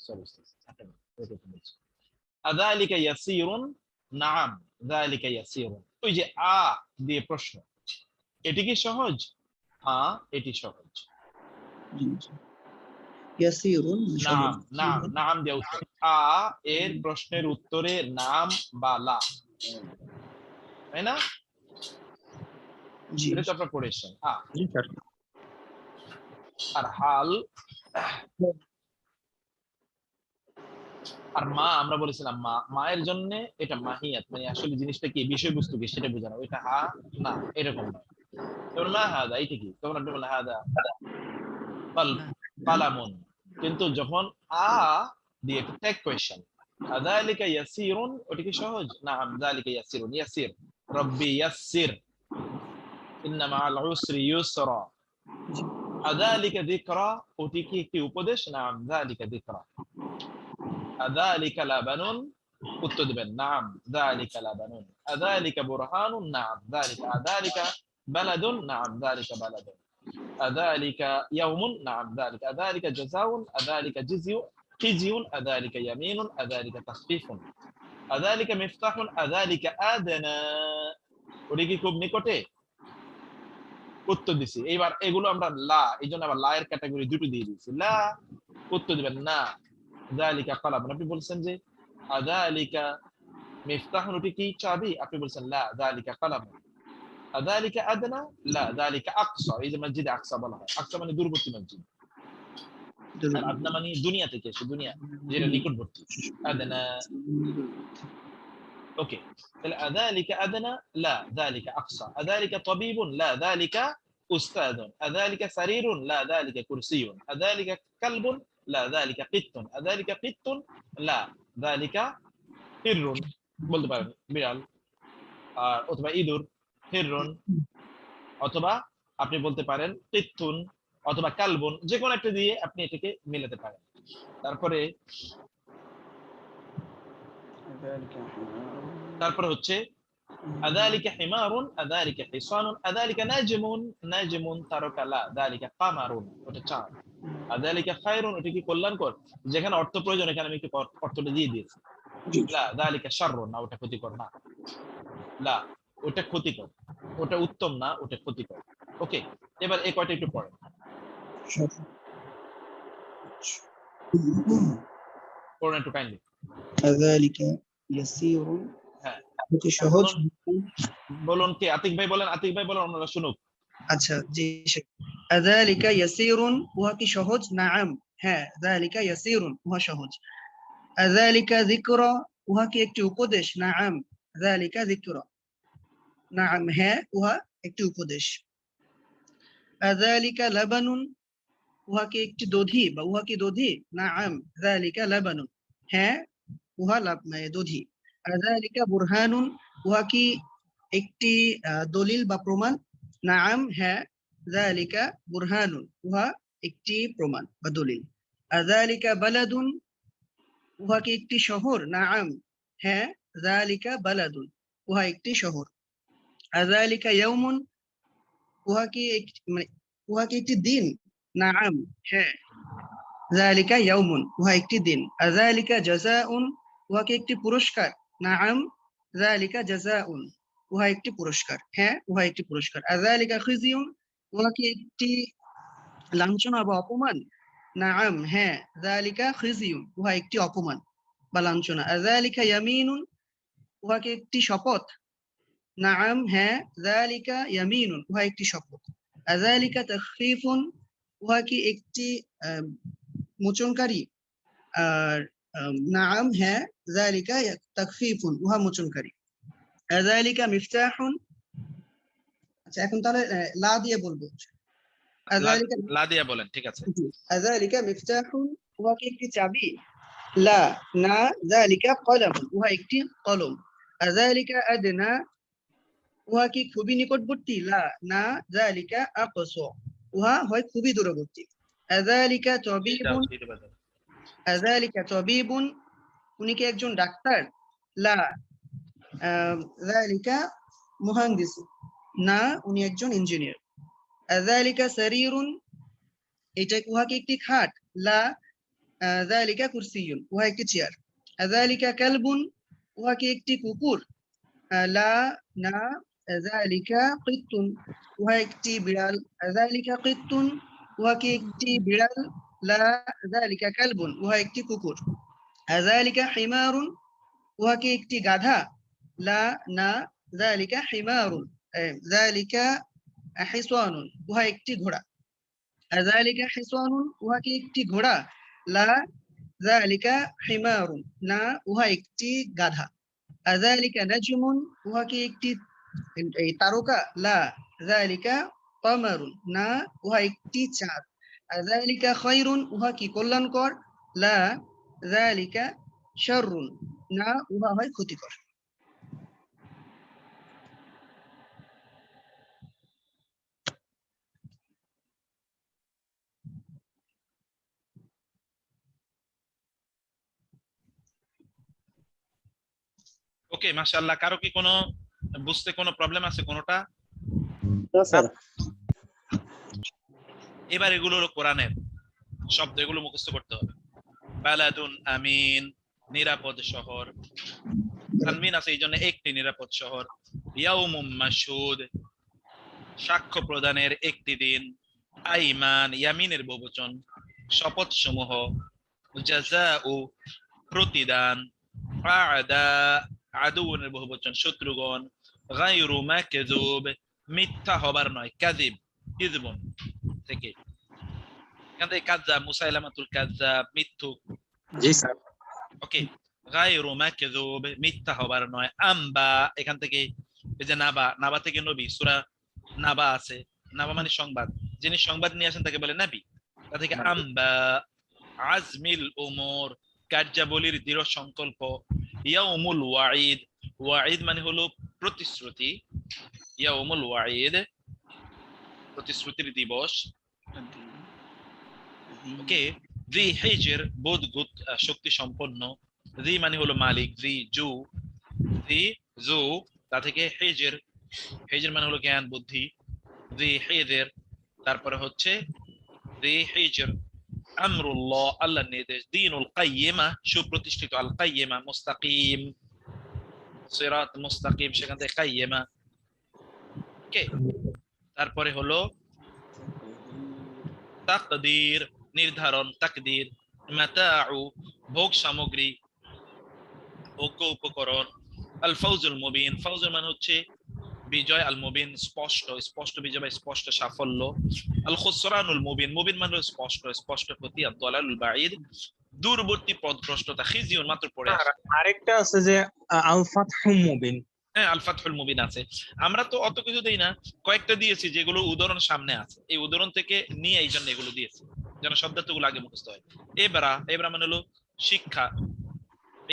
সরি আযালিকা ইয়াসিরুন নাআম যালিকা ইয়াসিরুন ওই যে আ দিয়ে প্রশ্ন এটি কি সহজ এটি সহজ ইয়াসিরুন নাম নাম নাম দিয়ে উত্তর এর প্রশ্নের উত্তরে নাম বা লা তাই না জি এটা তো আপনারা পড়েছেন জি স্যার। আর হাল আর মা আমরা বলেছিলাম মায়ের জন্য এটা মাহিয়াত মানে আসলে জিনিসটা কি বিষয়বস্তু কি সেটা বোঝানো এটা না এরকম না যেমন মা হাদা এটা কি তখন আপনি বলেন হাদা কালামুন কিন্তু যখন দিয়ে একটা ট্যাগ কোয়েশ্চেন আযালিকা ইয়াসিরুন ওটা কি সহজ না আযালিকা ইয়াসিরুন ইয়াসির রব্বি ইয়াসির ইন্না মাআল উসরি ইউসরা আযালিকা যিকরা ওটি কি একটি উপদেশ না আযালিকা যিকরা আযালিকা লাবানুন উত্তর দিবেন নাম যালিকা লাবানুন আযালিকা বুরহানুন নাম যালিকা আযালিকা বালাদুন নাম যালিকা বালাদুন আযালিকা ইয়াউমুন নাম যালিকা আযালিকা জাযাউন আযালিকা জিজিউন আযালিকা ইয়ামিনুন আযালিকা তাসফীফুন আযালিকা মিফতাহুন আযালিকা আদনা ওটা কি খুব নিকটে উত্তর দিছি এইবার এগুলো আমরা লা এইজন্য আবার লা এর ক্যাটাগরি দুটো দিয়ে দিয়েছি লা উত্তর দিবেন না যালিকা কালাম আপনি বলছেন যে আযালিকা মিফতাহুন ওটি কি চাবি আপনি বলছেন লা যালিকা কালাম আযালিকা আদনা লা যালিকা আকসা এই যে মসজিদ আকসা বলা হয় আকসা মানে দূরবর্তী মসজিদ আর আদনা মানে দুনিয়া থেকে এসে দুনিয়া যেটা নিকটবর্তী আদনা ওকে তাহলে আযালিকা আদনা লা যালিকা আকসা আযালিকা তাবিবুন লা যালিকা উস্তাদুন আযালিকা সারিরুন লা যালিকা কুরসিয়ুন আযালিকা কালবুন লা যালিকা কিত্তুন আযালিকা কিত্তুন লা যালিকা হিররুন বলতে পারেন বিড়াল আর অথবা ইঁদুর হিররুন অথবা আপনি বলতে পারেন কিত্তুন অথবা কালবুন যে কোনো একটা দিয়ে আপনি এটাকে মিলাতে পারেন তারপরে হচ্ছে আযালিকা হিমারুন আযালিকা হিসানুন আযালিকা নাজমুন নাজমুন তারাকা লা যালিকা কামারুন ওটা চাঁদ আযালিকা খায়রুন ওটা কি কল্যাণকর যেখানে অর্থ প্রয়োজন এখানে আমি একটু অর্থটা দিয়ে দিয়েছি লা যালিকা শাররুন না ওটা ক্ষতিকর না লা ওটা ক্ষতিকর ওটা উত্তম না ওটা ক্ষতিকর ওকে এবার এই কয়টা একটু পড়েন পড়েন একটু কাইন্ডলি আযালিকা ইয়াসিরুন, হ্যাঁ অতি সহজ। বলুন কি আতিক ভাই বলেন ওনারা শুনুক আচ্ছা জি আযালিকা ইয়াসিরুন উহা কি সহজ নাআম হ্যাঁ যালিকা ইয়াসিরুন উহা সহজ আযালিকা যিকরা উহা কি একটি উপদেশ নাআম যালিকা যিকরা নাআম হ্যাঁ উহা একটি উপদেশ আযালিকা লাবানুন উহা কি একটি দধি বা উহা কি দধি নাআম যালিকা লাবানুন হ্যাঁ উহা দধি আযালিকা বুরহানুন উহা কি একটি দলিল বা প্রমাণ। নাআম হ্যাঁ, যালিকা বুরহানুন উহা একটি প্রমাণ বা দলিল। আযালিকা বালাদুন উহা কি একটি শহর? নাআম হ্যাঁ, যালিকা বালাদুন উহা একটি শহর। আযালিকা ইয়াউমুন উহা কি উহা কি একটি দিন? নাআম হ্যাঁ, যালিকা ইয়াউমুন উহা একটি দিন। আযালিকা জাযাউন উহা কি একটি পুরস্কার? নাআম যালিকা জাযাউন উহা একটি পুরস্কার। হ্যাঁ, উহা একটি পুরস্কার। আযালিকা খিজিউন উহা কি একটি লাঞ্ছনা বা অপমান? নাআম হ্যাঁ, যালিকা খিজিউন উহা একটি অপমান বা লাঞ্ছনা। আযালিকা ইয়ামিনুন উহা কি একটি শপথ? নাআম হ্যাঁ, যালিকা ইয়ামিনুন উহা একটি শপথ। আযালিকা তাখফীফুন উহা কি একটি মোচনকারী? আর নাআম হ্যাঁ, যালিকা তাখফীফুন উহা মোচনকারী। আযালিকা মিফতাহুন। আচ্ছা, এখন তাহলে লা দিয়ে বলবো। আযালিকা লা দিয়া বলেন, ঠিক আছে। আযালিকা মিফতাহুন উহা কি একটি চাবি? লা না, যালিকা কলামুন উহা একটি কলম। আযালিকা আদনা উহা কি খুবই নিকটবর্তী? লা না, যালিকা আকসা উহা হয় খুবই দূরবর্তী। আযালিকা তাবিবুন আযালিকা তাবিবুন উনি কি একজন ডাক্তার? লা যালিকা মুহান্দিস না, উনি একজন ইঞ্জিনিয়ার। আযালিকা সারীরুন এটা উহা কি একটি খাট? লা যালিকা কুরসিয়ুন উহা একটি চেয়ার। আযালিকা কালবুন উহা কি একটি কুকুর? লা না, যালিকা কিত্তুন উহা একটি বিড়াল। আযালিকা কিত্তুন উহা কি একটি বিড়াল? লা যালিকা কালবুন উহা একটি কুকুর। আযালিকা হিমারুন উহা কি একটি গাধা? লা না, যালিকা হিমারুন যালিকা হিসানুন উহা একটি ঘোড়া। আযালিকা হিসানুন উহা কি একটি ঘোড়া? লা যালিকা হিমারুন না, উহা একটি গাধা। আযালিকা নাজমুন উহা কি একটি তারকা? লা যালিকা কামারুন না, উহা একটি চাঁদ। আযালিকা খায়রুন উহা কি কল্যাণকর? লা যালিকা শাররুন না, উহা হয় ক্ষতিকর। ওকে, মাশাআল্লাহ। কারো কি কোনো বুঝতে কোনো প্রবলেম আছে কোনোটা? না স্যার। এবার এগুলো হলো কোরআনের শব্দ, এগুলো মুখস্থ করতে হবে। বালাদুন আমিন নিরাপদ শহর, তানবিন আছে এই জন্য একটি নিরাপদ শহর। ইয়াউমুম মাশহুদ সাক্ষ্য প্রদানের একটি দিন। আইমান ইয়ামিনের বহুবচন, শপথ সমূহ। জাযাউ প্রতিদান। আদা আদুনের বহুবচন, শত্রুগণ। গায়রু মাকযুব মিথ্যা হবার নয়, কাযিব কিযবুন থেকে। এখান থেকে কাযযাব মুসাইলামাতুল কাযযাব মিথ্যুক। জি স্যার। ওকে, গায়রু মাকযুব মিথ্যা হবার নয়। আম্বা এখান থেকে এই যে নাবা, নাবা থেকে নবী, সূরা নাবা আছে। নাবা মানে সংবাদ, যিনি সংবাদ নিয়ে আসেন তাকে বলে নবী। তা থেকে আম্বা। আজমিল উমুর কার্যাবলীর দৃঢ় সংকল্প। ইয়াউমুল ওয়াঈদ ওয়াঈদ মানে হলো প্রতিশ্রুতি। ইয়াউমুল ওয়াঈদ প্রতিশ্রুতির দিবস। ওকে, জি হিজর বোধগুত শক্তি সম্পন্ন। জি মানে হলো মালিক। জি জু জি জু তা থেকে হিজর, হিজর মানে হলো জ্ঞান বুদ্ধি। জি হিজর তারপরে হচ্ছে জি হিজর আমরুল্লাহ আল্লাহর নির্দেশ। দীনুল কাইয়িমা সুপ্রতিষ্ঠিত। আল কাইয়িমা মুস্তাকিম, সিরাত মুস্তাকিম, সেখান থেকে কাইয়িমা। ওকে, তারপরে হলো তাকদীর নির্ধারণ, তাকদীর। মাতাউ ভোগ সামগ্রী, ভোগ্য উপকরণ। আল ফাউজুল মুবিন ফাউজুল মানে হচ্ছে বিজয়। আল মুবিন স্পষ্ট, স্পষ্ট বিজয় বা স্পষ্ট সাফল্য। আল খুসরানুল মুবিন মুবিন মানে স্পষ্ট, স্পষ্ট ক্ষতি। আদ দালালুল বাঈদ দূরবর্তী পথভ্রষ্টতা। খিজিউন মাত্র পড়ে আসে। আরেকটা আছে যে আল ফাতহু মুবিন। হ্যাঁ, আল ফাতহুল মুবিন আছে। আমরা তো অত কিছু দেই না, কয়েকটা দিয়েছি যেগুলো উদাহরণ সামনে আছে, এই উদাহরণ থেকে নিয়ে এই জন্য এগুলো দিয়েছি যেন শব্দগুলো আগে মুখস্থ হয়। এবরা, এবরা মানে হলো শিক্ষা।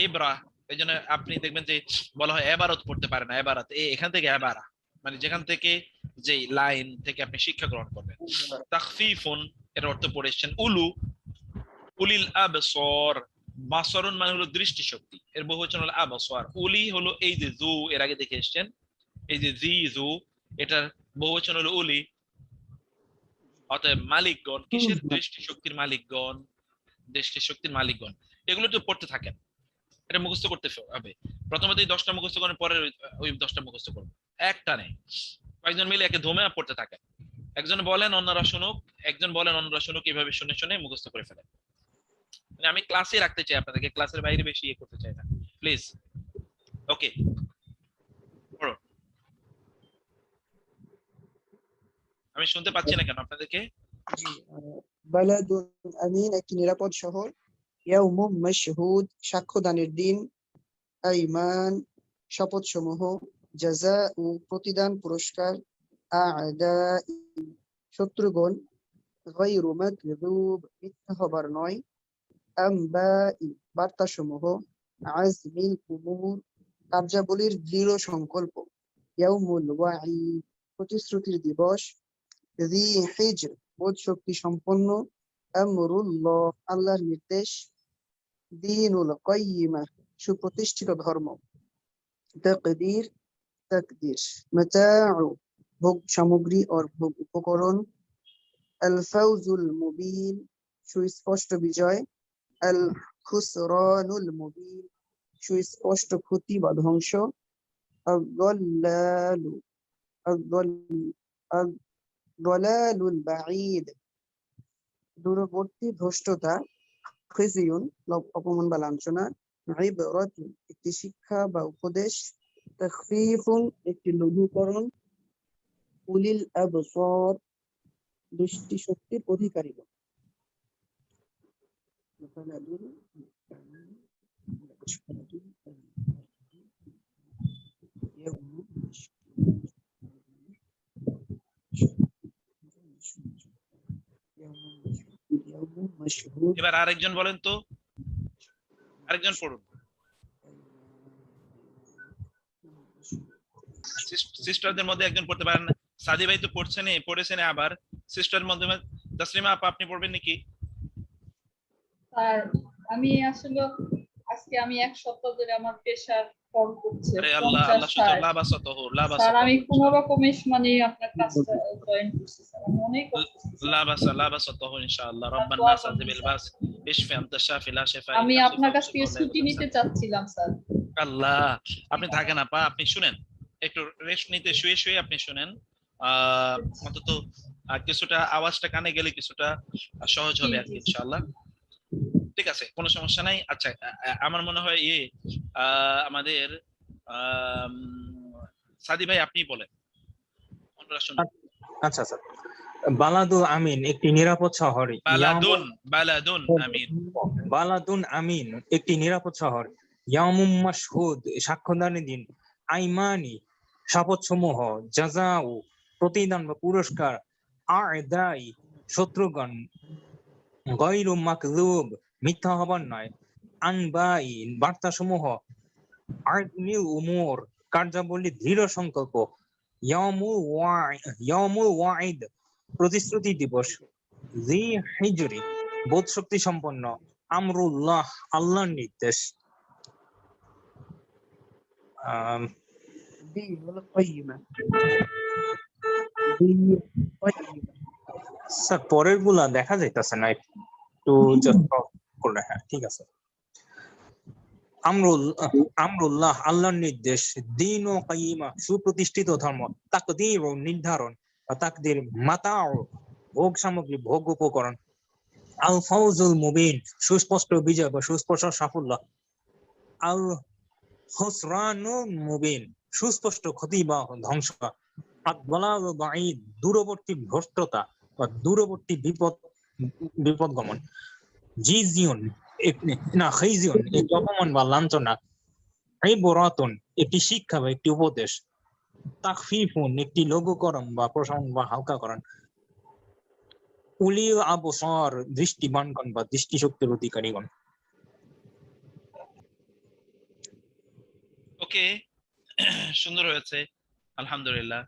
এবরা এই জন্য আপনি দেখবেন যে বলা হয় এবারত পড়তে পারে না, এবারত এখান থেকে এবারা, মানে যেখান থেকে যে লাইন থেকে আপনি শিক্ষা গ্রহণ করবেন। তাখফিফুন এর অর্থ পড়েছেন উলু, উলিল আবসর, বাসরুন মানে হলো দৃষ্টিশক্তি, এর বহুবচন হলো আবসর। উলি হলো এই যে জু, এর আগে দেখে এসেছেন, এই যে জি জু, এটার বহুবচন হলো উলি। অতএব মালিকগণ, কিসের? দৃষ্টিশক্তির মালিকগণ, দৃষ্টিশক্তির মালিকগণ। এগুলো তো পড়তে থাকেন, এটা মুখস্থ করতে হবে। প্রথমত এই 10টা মুখস্থ করার পরে ওই 10টা মুখস্থ করবো একটা নেই, কয়েকজন মিলে একে ধমে পড়তে থাকেন, একজন বলেন অন্যরা শুনুক, একজন বলেন অন্যরা শুনুক, এইভাবে শুনে শুনে মুখস্থ করে ফেলেন। মানে আমি ক্লাসে রাখতে চাই আপনাদেরকে, ক্লাসের বাইরে বেশি ইয়ে করতে চাই না, প্লিজ। ওকে, আমি শুনতে পাচ্ছি না কেন আপনাদেরকে? জি, বালাদুন আমিন একটি নিরাপদ শহর। ইয়াউমুম মাশহুদ সাক্ষ্যদানের দিন। আইমান শপথ সমূহ। জাযাউ প্রতিদান পুরস্কার। আ'দাই শত্রুগণ। গায়রু মাকযুব মিথ্যা হবার নয়। আম্বাই বার্তা সমূহ। আজমিল উমুর কার্যাবলীর দৃঢ় সংকল্প। ইয়াউমুল ওয়াঈদ প্রতিশ্রুতির দিবস। জি হিজর বোধ শক্তি সম্পন্ন। আমরুল্লাহ আল্লাহর নির্দেশ। দীনুল কাইয়িমা সুপ্রতিষ্ঠিত ধর্ম। তাকদীর তাকদীর। মাতাউ ভোগ সামগ্রী ও ভোগ উপকরণ। আল ফাউজুল মুবিন সুস্পষ্ট বিজয়। আল খুসরানুল মুবিন সুস্পষ্ট ক্ষতি বা ধ্বংস। আদ-দাল্লালু আদ-দালালুল বাঈদ দূরবর্তী ভ্রষ্টতা। খিজিউন অপমান বা লাঞ্ছনা। ইবরাতুন একটি শিক্ষা বা উপদেশ। তাখফীফুন একটি লঘুকরণ। উলিল আবসার দৃষ্টিশক্তির অধিকারীগণ। এবার আরেকজন বলেন তো, আরেকজন পড়ুন। সিস্টারদের মধ্যে একজন পড়তে পারেন না? সাদি ভাই তো পড়েছেন, আবার সিস্টার মধ্যে তাসলিমা আপা আপনি পড়বেন নাকি? স্যার আমি আসলে আজকে আমি এক সপ্তাহ ধরে আমার প্রেশার ফল করছে আরে আল্লাহ, 50 আল্লাহ সুতরাং 60। লাবাসাতহু স্যার লাবাসাতহু আমি কোন রকমে মানে আপনার কাজটা জয়েন করছি স্যার, আমি অনেক কষ্ট করছি স্যার। লাবাসাতহু ইনশাআল্লাহ। রব্বান দোয়া নাস করবেন আযবিল স্যার। বাস ইশফি আনতা শাফি লা শিফা আমি ইল্লা আপনার কাছ শিফাউকা থেকে ছুটি নিতে চাচ্ছিলাম স্যার। আল্লাহ, আপনি থাকেন আপা, আপনি শুনেন, একটু রেস্ট নিতে শুয়ে শুয়ে আপনি শুনেন। অন্তত কিছুটা আওয়াজটা কানে গেলে কিছুটা সহজ হবে আর কি ইনশাআল্লাহ। ঠিক আছে, কোনো সমস্যা নাই। আচ্ছা, আমার মনে হয় আমাদের সাদি ভাই আপনি বলেন, অন্যরা শুনুন। আচ্ছা স্যার। বালাদুল আমিন একটি নিরাপদ শহর। বালাদুন আমিন। বালাদুন আমিন একটি নিরাপদ শহর। ইয়াউমুম মাশহুদ সাক্ষ্যদানের দিন। আইমানি শপথ সমূহ। জাযাউ প্রতিদান বা পুরস্কার। আ'দাই শত্রুগণ। গায়রু মাকযুব মিথ্যা হবার নয়। আনবাই বার্তা সমূহ। আজমিল উমুর কার্যাবলী দৃঢ় সংকল্প। ইয়াউমুল ওয়াঈদ প্রতিশ্রুতি দিবস। জি হিজরি বোধ শক্তি সম্পন্ন। আমরুল্লাহ আল্লাহর নির্দেশ। দীনুল কাইয়িমা দীনুল কাইয়িমা। স্যার পরের গুলা দেখা যাইতেছে না, একটু জাস্ট করলে। হ্যাঁ ঠিক আছে। আমরুল্লাহ আল্লাহর নির্দেশ। দীন ও কাইয়িমা সুপ্রতিষ্ঠিত ধর্ম। তাকদীর ও নির্ধারণ। তাকদীর মাতাউ ভোগ সামগ্রী ভোগ উপকরণ। আল ফাউজুল মুবিন সুস্পষ্ট বিজয় বা সুস্পষ্ট সাফল্য। আল খুসরানুল মুবিন সুস্পষ্ট ক্ষতি বা ধ্বংস। আদ-দালাল বাঈদ দূরবর্তী ভ্রষ্টতা বা দূরবর্তী বিপদগমন। জিজিউন খিজিউন একটি অপমান বা লাঞ্ছনা। ইবরাতুন একটি শিক্ষা বা একটি উপদেশ। তাখফীফুন একটি লঘুকরণ বা প্রশমন বা হালকাকরণ। উলিল আবসার দৃষ্টিবানগণ বা দৃষ্টিশক্তির অধিকারীগণ। ওকে, সুন্দর হয়েছে, আলহামদুলিল্লাহ।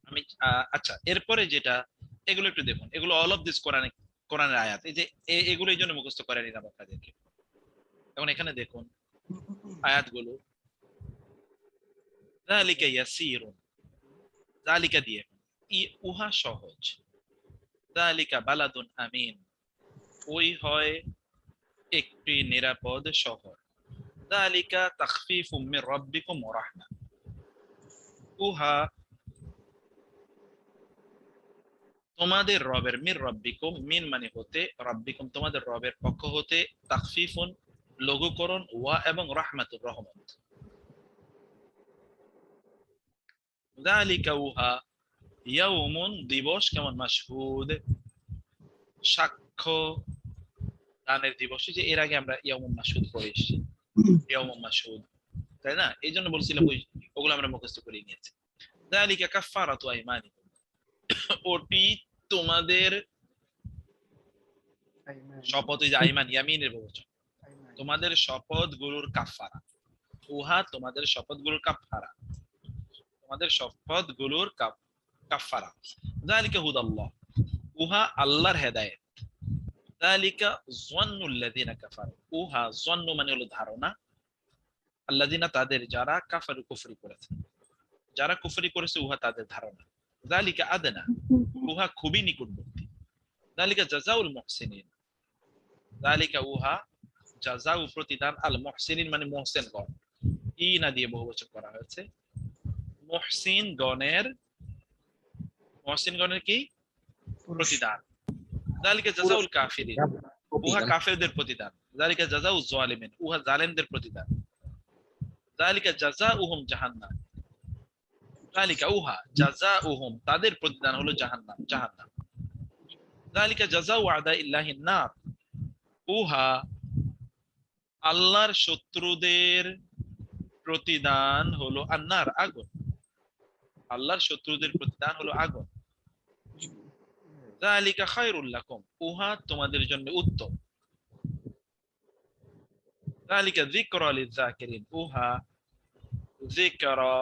আমি আচ্ছা, এরপরে যেটা, এগুলো একটু দেখুন, এগুলো অল অফ দিস কোরআনের আয়াত। এই যে এগুলো এই জন্য মুখস্থ করে নিলাম আপনাদেরকে। এখন এখানে দেখুন আয়াতগুলো, যালিকা ইয়াসিরুন, যালিকা দিয়ে উহা সহজ, যালিকা বালাদুন আমিন, ওই হয় একটি নিরাপদ শহর, যালিকা তাখফীফুম মির রাব্বিকুম ওয়া রাহমা, উহা তোমাদের রবের, মির রব্বিকুম, মিন মানে হতে, রব্বিকুম তোমাদের রবের পক্ষ হতে, তাখফীফুন লঘুকরণ, ওয়া এবং রাহমাতুর রহমত। যালিকা উহা ইয়াউমুন দিবস, কেমন, মাশহুদ সাক্ষ্য দানের দিবস। যে এর আগে আমরা ইয়াউমুন মাশহুদ পড়ে এসেছি, ইয়াউমুন মাশহুদ, তাই না? এই জন্য বলছিলাম ওগুলো আমরা মুখস্থ করে নিয়েছি। যালিকা কাফফারাতু আইমানিকুম, ওটি তোমাদের শপথ, যে আইমান ইয়ামিনের বহুবচন, তোমাদের শপথ গুলোর কাফারা, উহা তোমাদের শপথ গুলোর কাফারা, তোমাদের শপথ গুলোর কাফারা। যালিকা হুদাল্লাহ, উহা আল্লাহর হেদায়েত, যালিকা যন্নুল লাযিনা কাফারু, উহা যন্নু মানে হলো ধারণা, আল্লাযিনা তাদের, যারা কাফারু কুফরি করেছে, যারা কুফরি করেছে উহা তাদের ধারণা, যালিকা আদনা, উহা খুবই নিকটবর্তী, যালিকা জাযাউল মুহসিনিন, যালিকা উহা জাযাউ প্রতিদান, আল মুহসিনিন মানে মুহসিনগণ, ইনা দিয়ে বহুবচন করা হয়েছে, মুহসিনগণের কি প্রতিদান, যালিকা জাযাউল কাফিরিন, উহা কাফেরদের প্রতিদান, যালিকা জাযাউজ জালিমিন, উহা জালেমদের প্রতিদান, যালিকা জাযাউহুম জাহান্নাম, যালিকা উহা জাযাউহুম তাদের প্রতিদান হলো জাহান্নাম, জাহান্নাম, যালিকা জাযাউ আদাইল্লাহিন নার, উহা আল্লাহর শত্রুদের প্রতিদান হলো আন্নার, আগুন, আল্লাহর শত্রুদের প্রতিদান হলো আগুন, যালিকা খায়রুল লাকুম, উহা তোমাদের জন্য উত্তম, যালিকা যিকরা লিয-যাকিরিন, উহা যিকরা,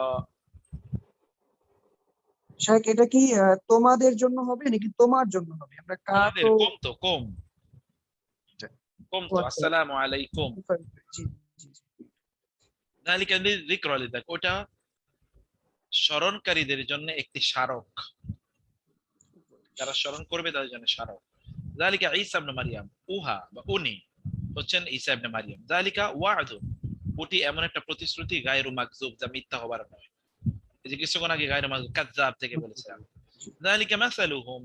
শাইখ এটা কি তোমাদের জন্য হবে নাকি তোমার জন্য হবে? আমরা তোমাদের, কম তো, কম তো, আসসালামু আলাইকুম, জি জি। যালিকা যিকরা লিয-যাকিরিন, ওটা স্মরণকারীদের জন্য একটি স্মারক, যারা স্মরণ করবে তাদের জন্য স্মারক, যালিকা ঈসা ইবনে মারইয়াম, উহা বা উনি হচ্ছেন ঈসা ইবনে মারইয়াম, যালিকা ওয়া'দুন, ওটি এমন একটা প্রতিশ্রুতি, গায়রু মাকযুব, যা মিথ্যা হবার নয়। এই যে কিছুক্ষণ আগে গায়রু মাকযুব কাযযাব থেকে বলেছিলাম। যালিকা মাসালুহুম,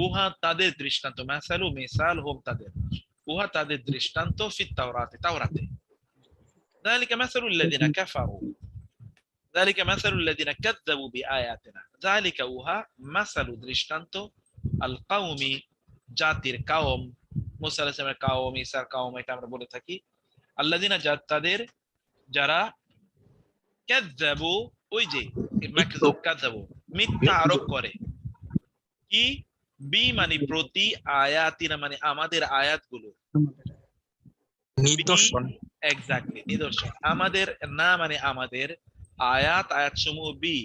উহা তাদের দৃষ্টান্ত, মাসালু মিসালহুম তাদের, উহা তাদের দৃষ্টান্ত, ফিত তাওরাতে, তাওরাতে, যালিকা মাসালুল লাযিনা কাফারু, যালিকা মাসালুল লাযিনা কাযযাবু বিআয়াতিনা, যালিকা উহা মাসালু দৃষ্টান্ত, আল কওমি জাতির, কওম, মুসা আলাইহিস সালামের কওম, ঈসার কওম, এটা আমরা বলে থাকি, আল্লাযিনা যাদের, যারা কাযযাবু, ওই যে মাকযুব, কাযযাবু মিথ্যা আরোপ করে, কি বি মানে প্রতি, আয়াতিনা মানে আমাদের আয়াতগুলো, নিদর্শন, এক্স্যাক্টলি নিদর্শন, আমাদের না মানে আমাদের আয়াতসমূহ, বি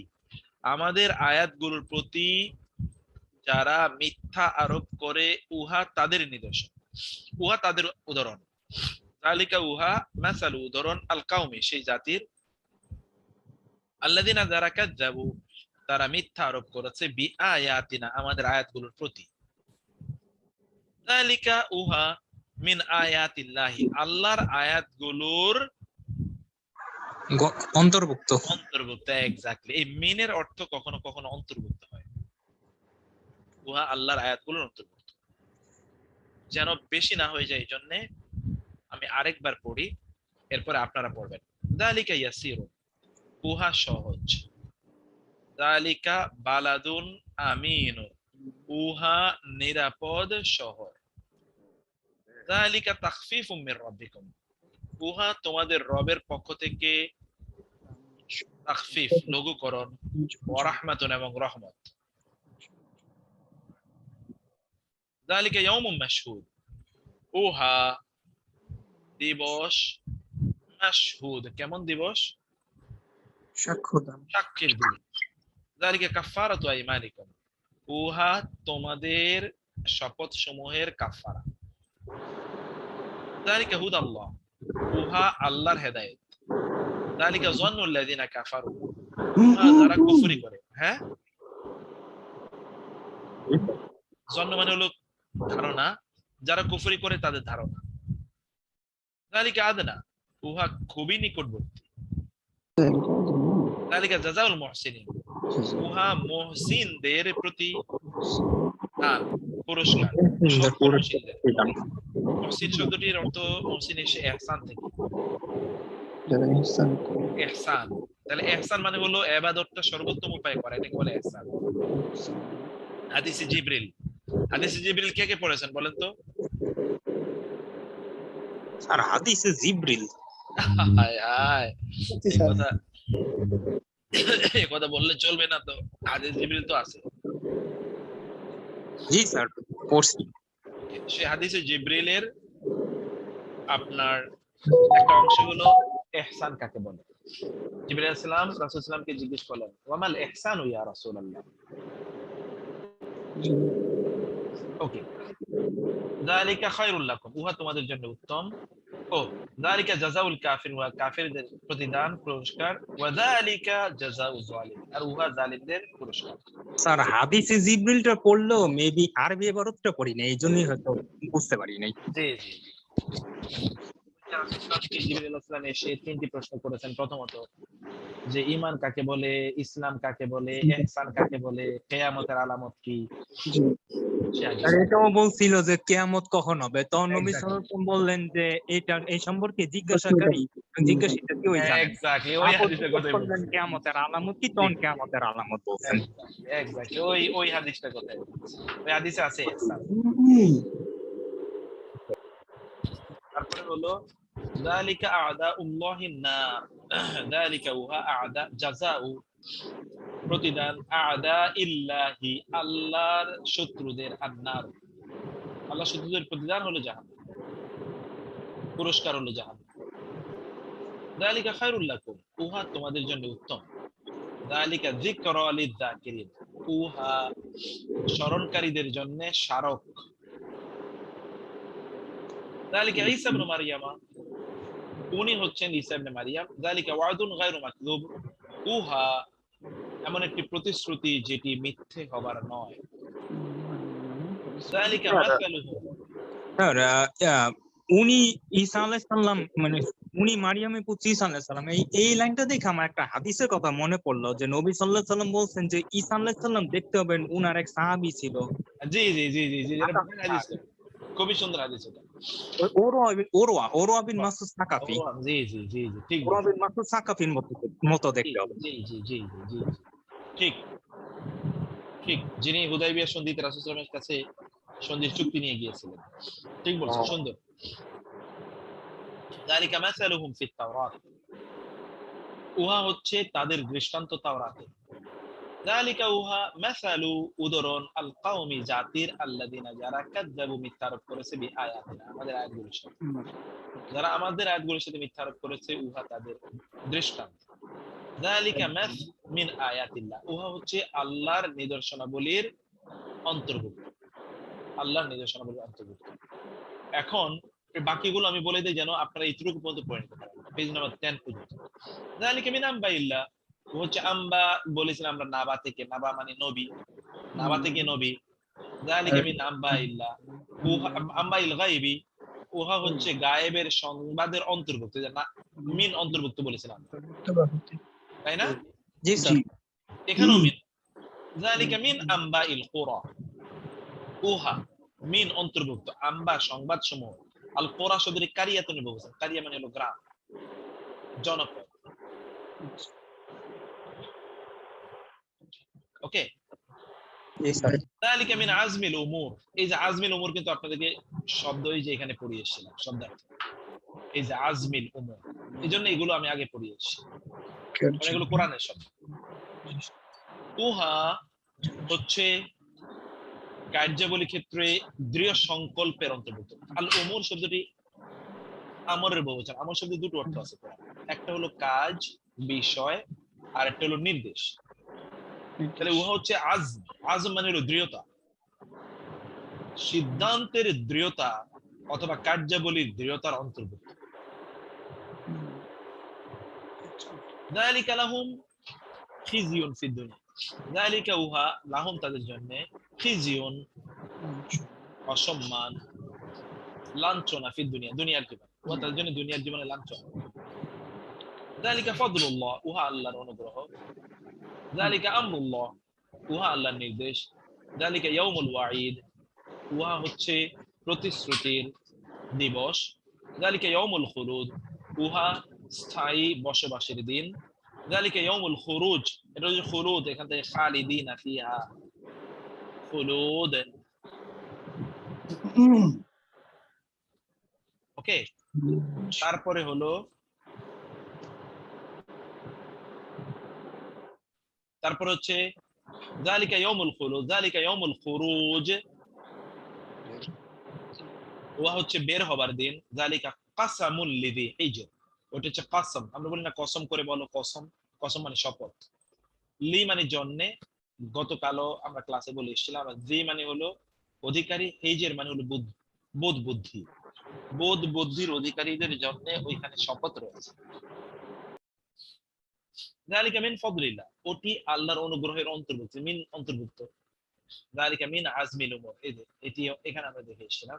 আমাদের আয়াতগুলোর প্রতি যারা মিথ্যা আরোপ করে, উহা তাদের নিদর্শন, উহা তাদের উদাহরণ, যালিকা উহা মাসালু উদাহরণ, আল কওমি সেই জাতির, আল্লাযিনা যারা কাযযাবু তারা মিথ্যা আরোপ করেছে বিআয়াতিনা আমাদের আয়াতগুলোর প্রতি। যালিকা উহা মিন আয়াতিল্লাহি আল্লাহর আয়াতগুলোর অন্তর্ভুক্ত। অন্তর্ভুক্ত। এক্স্যাক্টলি, এই মিনের অর্থ কখনো কখনো অন্তর্ভুক্ত হয়। উহা আল্লাহর আয়াতগুলোর অন্তর্ভুক্ত, যেন বেশি না হয়ে যায় এই জন্য আমি আরেকবার পড়ি, এরপরে আপনারা পড়বেন। যালিকা ইয়াসিরুন উহা সহজ, যালিকা বালাদুন আমিনুন উহা নিরাপদ শহর, যালিকা তাখফীফুম মির রাব্বিকুম উহা তোমাদের রবের পক্ষ থেকে তাখফীফ লঘুকরণ, ওয়া রাহমাতুন এবং রহমত। যালিকা ইয়াউমুম মাশহুদ উহা দিবস মাশহুদ, কেমন দিবস? সাক্ষ্যদান। সাক্ষীর দিবস। যালিকা কাফারাতু আইমানিকুম উহা তোমাদের শপথ সমূহের কাফারা। যালিকা হুদাল্লাহ উহা আল্লাহর হেদায়েত। যালিকা যন্নুল লাযিনা কাফারু উহা যারা কুফরি করে। হ্যাঁ, জন্ন মানে হলো ধারণা, যারা কুফরি করে তাদের ধারণা। যালিকা আদনা উহা খুবই নিকটবর্তী। যালিকা জাযাউল মুহসিনিন উহা মুহসিনদের প্রতি দান, পুরস্কার। মুহসিন শব্দটির অর্থ, মুহসিন এসে ইহসান থেকে, ইহসান। তাহলে ইহসান মানে হলো ইবাদতটা সর্বোত্তম উপায়ে করা, এটাকে বলে ইহসান। হাদিসে জিবরিল, হাদিসে জিবরিল কে কে পড়েছেন বলেন তো? আর হাদিসে জিবরিল, হায় হায়, এই কথা বললে চলবে না তো, হাদিস জিবরিল তো আছে। জি স্যার পড়ছি। সে হাদিসে জিবরিলের আপনার একটা অংশ হলো ইহসান কাকে বলে। জিবরিল আলাইহিস সালাম রাসূল সাল্লাল্লাহু আলাইহি ওয়াসাল্লামকে জিজ্ঞেস করলেন, ওয়ামাল ইহসানু ইয়া রাসূলুল্লাহ। ওকে, যালিকা খায়রুল লাকুম উহা তোমাদের জন্য উত্তম। ও যালিকা জাযাউল কাফির ওয়া কাফিরদের প্রতিদান পুরস্কার, ওয়া যালিকা জাযাউ যালিম আর উহা জালিমদের পুরস্কার। স্যার হাদিসে জিবরিলটা পড়লো মেবি আরবি ইবারতটা পড়ি না, এইজন্যই হয়তো বুঝতে পারি নাই। জি জি, জিবরিল আলাইহিস সালাম এসে তিনটি প্রশ্ন করেছেন। প্রথমত যে ঈমান কাকে বলে, ইসলাম কাকে বলে, ইহসান কাকে বলে, কিয়ামতের আলামত কি। আর এটাও বলছিল যে কিয়ামত কখন হবে, তখন নবী সাল্লাল্লাহু আলাইহি ওয়াসাল্লাম বললেন যে এটা এই সম্পর্কে জিজ্ঞাসিত কেউই জানে না। এক্স্যাক্টলি ওই হাদিসের কথাই বলছেন। কিয়ামতের আলামত কি, তখন কিয়ামতের আলামত বলছেন। এক্স্যাক্টলি ওই হাদিসটা কথাই বলছেন। ওই হাদিসে আছে ইহসান। তারপরে হলো যালিকা আ'দাউল্লাহিন নার, যালিকা উহা আ'দা জাযাউ প্রতিদান, আ'দা ইল্লাহি আল্লাহর শত্রুদের, আন্নার আল্লাহর শত্রুদের প্রতিদান হলো জাহান্নাম, পুরস্কার হলো জাহান্নাম। যালিকা খায়রুল লাকুম উহা তোমাদের জন্য উত্তম। যালিকা যিকরা লিয-যাকিরিন উহা স্মরণকারীদের জন্য স্মারক। যালিকা ঈসা ইবনে মারইয়ামা উনি হচ্ছেন ঈসা ইবনে মারইয়াম। যালিকা ওয়াদুন গায়রু মাকযুব উহা এমন একটি প্রতিশ্রুতি যেটি মিথ্যে হবার নয়। যালিকা মাসালুহু স্যার উনি ঈসা আলাইহিস সালাম মানে উনি মারিয়ামের পুত্র ঈসা আলাইহিস সালাম, এই লাইনটা দেখে আমার একটা হাদিসের কথা মনে পড়লো যে নবী সাল্লাল্লাহু আলাইহি সাল্লাম বলছেন যে ঈসা আলাইহিস সালাম দেখতে হবেন উনার এক সাহাবী ছিল। জি জি জি জি জি, এটা হাদিস, খুবই সুন্দর হাদিস এটা। ওরওয়া বিন মাসউদ সাকাফি। জি জি জি জি, ঠিক ওরওয়া বিন মাসউদ সাকাফির মতো দেখতে হবে। জি জি জি জি, ঠিক ঠিক, যিনি হুদাইবিয়া সন্ধিতে রাসূল সাল্লাল্লাহু আলাইহি ওয়াসাল্লামের কাছে সন্ধির চুক্তি নিয়ে গিয়েছিলেন। ঠিক বলছেন, সুন্দর। যালিকা মাসালুহুম ফিত তাওরাত উহা হচ্ছে তাদের দৃষ্টান্ত তাওরাতে। যালিকা উহা মাসালু উদাহরণ, আল কওমি জাতির, আল্লাযিনা যারা কাযযাবু মিথ্যা আরোপ করেছে বিআয়াতিনা আমাদের আয়াতগুলোর সাথে, যারা আমাদের আয়াতগুলোর সাথে মিথ্যা আরোপ করেছে উহা তাদের দৃষ্টান্ত। যালিকা মাস মিন আয়াতিল্লাহ উহা হচ্ছে আল্লাহর নিদর্শনাবলীর অন্তর্ভুক্ত, আল্লাহর নিদর্শনাবলীর অন্তর্ভুক্ত। এখন বাকিগুলো আমি বলে দিই যেন আপনারা এইটুকু পর্যন্ত পড়ে নিতে পারেন, পেজ নাম্বার 10 পর্যন্ত। যালিকা মিন আম্বাইল্লাহ ও হচ্ছে আম্বা, বলেছিলাম আমরা নাবা থেকে, নাবা মানে নবী, নাবা থেকে নবী। যালিকা মিন আম্বাইল্লাহ, উহা আম্বাইল গায়বি, উহা হচ্ছে গায়েবের সংবাদের অন্তর্ভুক্ত, যে না মিন অন্তর্ভুক্ত বলেছিলাম, তাই না? জি স্যার। এখানেও মিন। যালিকা মিন আম্বাইল কুরা, উহা মিন অন্তর্ভুক্ত, আম্বা সংবাদ সমূহ, আল কোরা শব্দটি কারিয়াতুন বহুবচন, কারিয়া মানে হলো গ্রাম, জনপদ। ওকে, জি স্যার। যালিকা মিন আজমিল উমুর, এই যে আজমিল উমুর কিন্তু আপনাদেরকে শব্দই যে এখানে পড়িয়ে এসেছিলাম শব্দার্থ, এই যে আজমিল উমুর, এই জন্য এগুলো আমি আগে পড়িয়ে এসেছি, কারণ এগুলো কোরআনের শব্দ। উহা হচ্ছে কার্যাবলী ক্ষেত্রে দৃঢ় সংকল্পের অন্তর্ভুক্ত। আল উমুর শব্দটি আমরের বহুবচন। আমর শব্দের দুটো অর্থ আছে, একটা হলো কাজ, বিষয়, আর একটা হলো নির্দেশ। তাহলে উহা হচ্ছে আজম, আজম মানে হলো দৃঢ়তা, সিদ্ধান্তের দৃঢ়তা অথবা কার্যাবলীর দৃঢ়তার অন্তর্ভুক্ত। যালিকা লাহুম খিজিয়ুন ফিদ দুনিয়া, যালিকা উহা লাহুম তাদের জন্য, খিজিয়ুন অসম্মান, লাঞ্ছনা, ফিদ দুনিয়া দুনিয়ার জীবন, উহা তাদের জন্য দুনিয়ার জীবনে লাঞ্ছনা। যালিকা ফাদলুল্লাহ, উহা আল্লাহর অনুগ্রহ। যালিকা আমরুল্লাহ, উহা আল্লাহর নির্দেশ। যালিকা ইয়াউমুল ওয়াঈদ, উহা হচ্ছে প্রতিশ্রুতির দিবস। যালিকা ইয়াউমুল খুলুদ, উহা স্থায়ী বসবাসের দিন। যালিকা ইয়াউমুল খুরুজ, এটা হচ্ছে খুলুদ, এখান থেকে খালিদিনা ফিহা, খুলুদ। ওকে, তারপরে হলো হচ্ছে যালিকা ইয়াউমুল খুলুদ, যালিকা ইয়াউমুল খুরুজ, ওয়া হচ্ছে বের হবার দিন। যালিকা কাসামুল লিযি হিজর, ওটা হচ্ছে কাসম, আমরা বলি না কসম করে বলো, কসম, কসম মানে শপথ, লি মানে জন্যে, গতকালও আমরা ক্লাসে বলে এসেছিলাম। জি মানে হলো অধিকারী, হিজর মানে হলো বোধ বুদ্ধি, বোধ বুদ্ধির অধিকারীদের জন্য ওইখানে শপথ রয়েছে। যালিকা মিন ফাদলিল্লাহ, ওটি আল্লাহর অনুগ্রহের অন্তর্ভুক্ত, মিন অন্তর্ভুক্ত। যালিকা মিন আজমিল উমুর, এই যে এটি এখানে আমরা দেখে এসেছিলাম,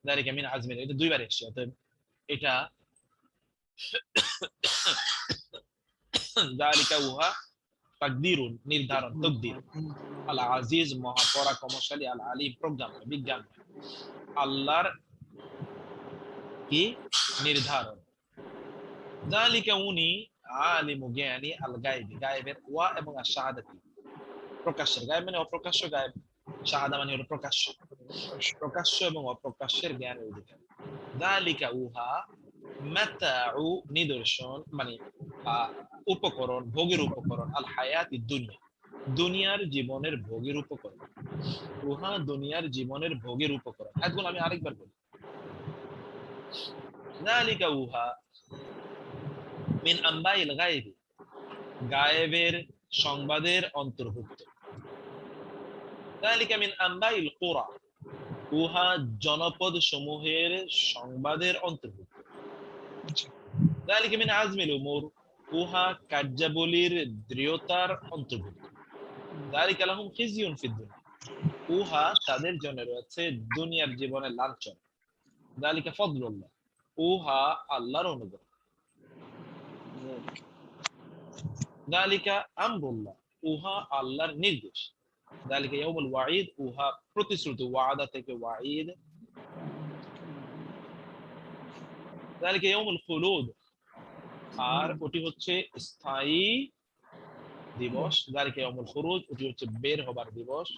যালিকা মিন আজমিল, এটা দুইবার এসেছে, অতএব এটা যালিকা উহা তাকদীরুন নির্ধারণ, তাকদীর, আল আজিজ মহাপরাক্রমশালী, আল আলিম প্রজ্ঞান বিজ্ঞান, আল্লাহর কি নির্ধারণ। যালিকা উনি আলিমু জ্ঞানী, আল গায়বি গায়েবের, ওয়া এবং আশ শাহাদাতি প্রকাশের, গায়েব মানে অপ্রকাশ্য, গায়েব শাহাদা মানে হলো প্রকাশ্য, প্রকাশ্য এবং অপ্রকাশ্যের জ্ঞানের অধিকারী। যালিকা উহা মাতাউ নিদর্শন মানে উপকরণ, ভোগের উপকরণ, আল হায়াতি দুনিয়া দুনিয়ার জীবনের ভোগের উপকরণ, উহা দুনিয়ার জীবনের ভোগের উপকরণ। এখন আমি আরেকবার বলি, যালিকা উহা মিন আম্বাইল গায়বি, গায়েবের সংবাদের অন্তর্ভুক্ত। যালিকা মিন আম্বাইল কুরা, উহা জনপদ সমূহের সংবাদের অন্তর্ভুক্ত। যালিকা মিন আজমিল উমুর, উহা কার্যাবলীর দৃঢ়তার অন্তর্ভুক্ত। যালিকা লাহুম খিজিয়ুন ফিদ দুনিয়া, উহা তাদের জন্য রয়েছে দুনিয়ার জীবনে লাঞ্ছনা। যালিকা ফাদলুল্লাহ, উহা আল্লাহর অনুগ্রহ। যালিকা আমরুল্লাহ, উহা আল্লাহর নির্দেশ। যালিকা ইয়াউমুল ওয়াঈদ, উহা প্রতিশ্রুতি, ওয়াদা থেকে ওয়াঈদ। যালিকা ইয়াউমুল খুলুদ, আর ওটি হচ্ছে স্থায়ী দিবস। যালিকা ইয়াউমুল খুরুজ, ওটি হচ্ছে বের হবার দিবস।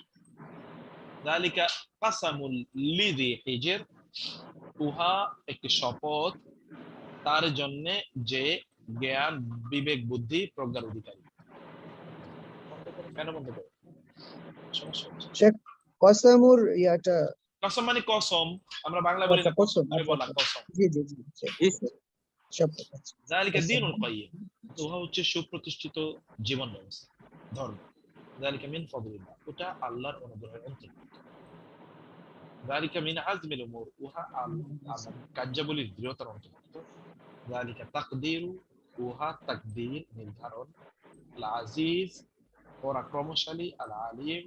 যালিকা কাসামুল লিযি হিজর, উহা একটি শপথ তার জন্য যে জ্ঞান বিবেক বুদ্ধি প্রজ্ঞার অধিকারী। কেন বন্ধ করে সমস্যা হচ্ছে? কসমুর ইয়াটা কসম মানে কসম, আমরা বাংলা বলি না কসম করে বলা, কসম। জি জি জি সব আছে। যালিকা দীনুল কাইয়্যিম, উহা হচ্ছে সুপ্রতিষ্ঠিত জীবন ব্যবস্থা, ধর্ম। যালিকা মিন ফাদলিল্লাহ, ওটা আল্লাহর অনুগ্রহের অন্তর্ভুক্ত। যালিকা মিন আজমিল উমুর, উহা আল্লাহর কার্যাবলীর দৃঢ়তার অন্তর্ভুক্ত। যালিকা তাকদীরু, উহা তাকদীর নির্ধারণ। আল আজিজ পরাক্রমশালী, আল আলিম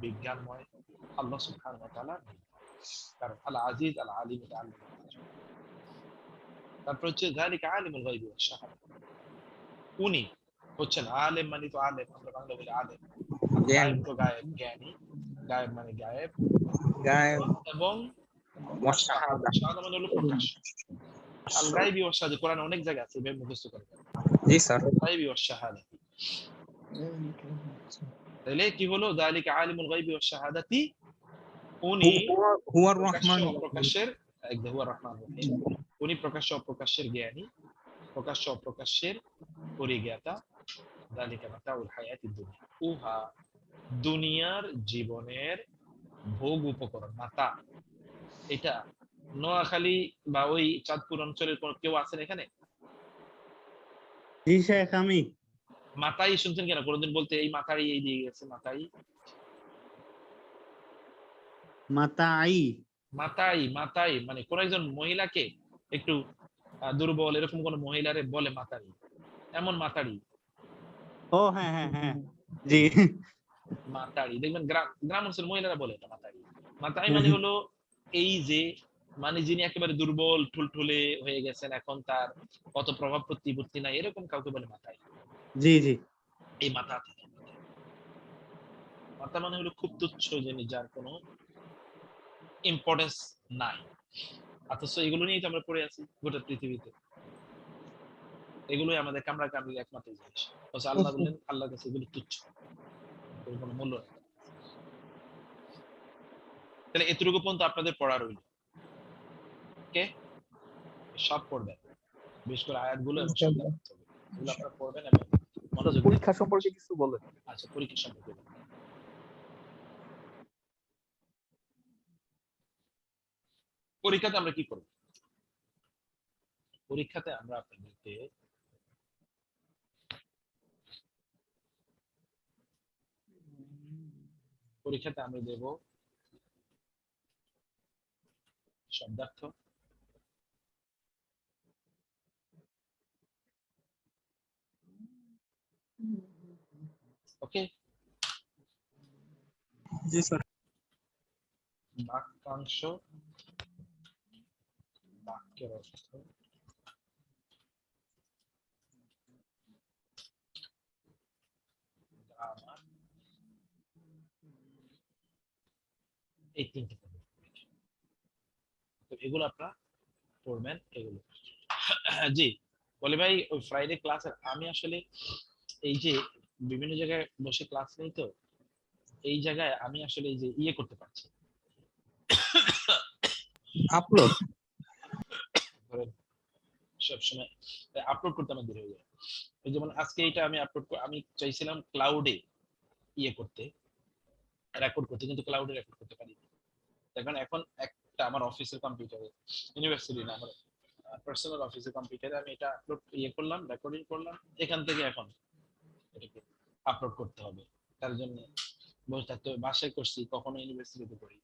বিজ্ঞানময় আল্লাহ সুবহানাহু ওয়া তাআলা। কারণ আল আজিজ আল আলিম এটা আল্লাহ। তারপর হচ্ছে যালিকা আলিমুল গায়বি ওয়াশ শাহাদা, উনি হচ্ছেন আলেম, মানে তো আলেম, আমরা বাংলা বলি আলেম। গায়েব তো গায়েব, জ্ঞানী। গায়েব মানে গায়েব, গায়েব এবং ওয়াশাহাদা। শাহাদা মানে হলো প্রকাশ। আল গায়বি ওয়াশ শাহাদা কোরআনে অনেক জায়গা আছে, এভাবে মুখস্থ করে। জি স্যার। গায়বি ওয়াশ শাহাদা, তাহলে কি হলো? যালিকা আলিমুল গায়বি ওয়াশ শাহাদাতি, উনি হুয়ার প্রকাশ্য রহমান। অপ্রকাশের, একদম হুয়া রহমান রহিম, উনি প্রকাশ্য অপ্রকাশের জ্ঞানী, প্রকাশ্য অপ্রকাশের পরিজ্ঞাতা। যালিকা মাতাউল হায়াতিদ দুনিয়া, উহা দুনিয়ার জীবনের ভোগ উপকরণ। মাতা এটা নোয়াখালী বা ওই চাঁদপুর অঞ্চলের কোন কেউ আছেন এখানে? জি শেখ, আমি মাতাই শুনছেন কেন কোনদিন বলতে? এই মাতাই এই দিয়ে গেছে, মাতাই মাতাই। মাতাই মাতাই মানে কোন একজন মহিলাকে একটু দুর্বল এরকম কোন মহিলারে বলে মাতারি, এমন মাতারি। ও হ্যাঁ হ্যাঁ হ্যাঁ, জি। মাতারি দেখবেন গ্রাম গ্রাম অঞ্চলের মহিলারা বলে এটা মাতারি। মাতাই মানে হলো এই যে, মানে যিনি একেবারে দুর্বল ঠুলঠুলে হয়ে গেছেন, এখন তার কত প্রভাব প্রতিপত্তি নাই, এরকম কাউকে বলে মাতাই। জি জি। এই মাথা থেকে, মাথা মানে হলো খুব তুচ্ছ জিনিস, যার কোনো ইম্পর্টেন্স নাই, অথচ এগুলো নিয়েই তো আমরা পড়ে আছি গোটা পৃথিবীতে। এগুলোই আমাদের কামড়া কামড়ির একমাত্র জিনিস। অথচ আল্লাহ বললেন আল্লাহর কাছে এগুলো তুচ্ছ, এর কোনো মূল্য নেই। তাহলে এতটুকু পর্যন্ত আপনাদের পড়া রইল। ওকে, সব পড়বেন, বিশেষ করে আয়াতগুলো এবং সংজ্ঞা এগুলো আপনারা পড়বেন এবং মনোযোগ দিয়ে। পরীক্ষা সম্পর্কে কিছু বলেন। আচ্ছা, পরীক্ষা সম্পর্কে বলুন। পরীক্ষাতে আমরা কি করব? পরীক্ষাতে আমরা আপনাদেরকে দেব শব্দার্থ, ওকে, জি স্যার। বাক্যাংশ, বাক্যের অর্থ, গ্রামার, এই তিনটে পড়বেন। তো এগুলো আপনারা পড়বেন এগুলো। জি বলে ভাই, ওই ফ্রাইডে ক্লাসে আমি আসলে এই যে বিভিন্ন জায়গায় বসে ক্লাস নেই, তো এই জায়গায় আমি আসলে এই যে ইয়ে করতে পারছি, আপলোড ধরেন সবসময় আপলোড করতে আমার দেরি হয়ে যায়। যেমন আজকে এটা আমি আমি চাইছিলাম ক্লাউডে ইয়ে করতে, রেকর্ড করতে, কিন্তু ক্লাউডে রেকর্ড করতে পারি। দেখেন এখন একটা আমার অফিসের কম্পিউটারে, ইউনিভার্সিটি না, আমার পার্সোনাল অফিসের কম্পিউটারে আমি এটা আপলোড ইয়ে করলাম, রেকর্ডিং করলাম, এখান থেকে এখন এটাকে আপলোড করতে হবে। তার জন্য বসে থাকতে হবে। বাসায় করছি, কখনো ইউনিভার্সিটিতে করি,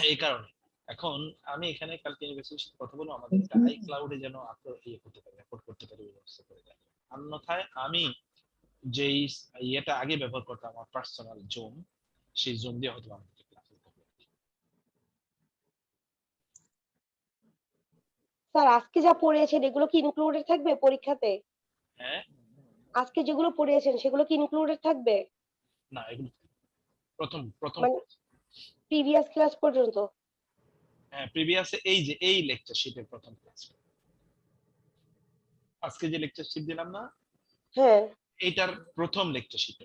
এই কারণে এখন আমি এখানে কালকে ইউনিভার্সিটির সাথে কথা বলবো, আমাদের একটা আই ক্লাউডে যেন আপলোড ইয়ে করতে পারি, রেকর্ড করতে পারি, ব্যবস্থা করে দেয়। অন্যথায় আমি যেই ইয়েটা আগে ব্যবহার করতাম, আমার পার্সোনাল জুম, সেই জুম দিয়ে হয়তো আমাদের ক্লাস করতে হবে। স্যার আজকে যা পড়িয়েছেন এগুলো কি ইনক্লুডেড থাকবে পরীক্ষাতে? হ্যাঁ, আজকে যেগুলো পড়িয়েছেন সেগুলো কি ইনক্লুডেড থাকবে? না এগুলো প্রথম প্রথম মানে প্রিভিয়াস ক্লাস পর্যন্ত? হ্যাঁ, প্রিভিয়াসে এই যে এই লেকচার শিটের প্রথম ক্লাস, আজকে যে লেকচার শিট দিলাম না, হ্যাঁ। এইটার প্রথম লেকচার শিট,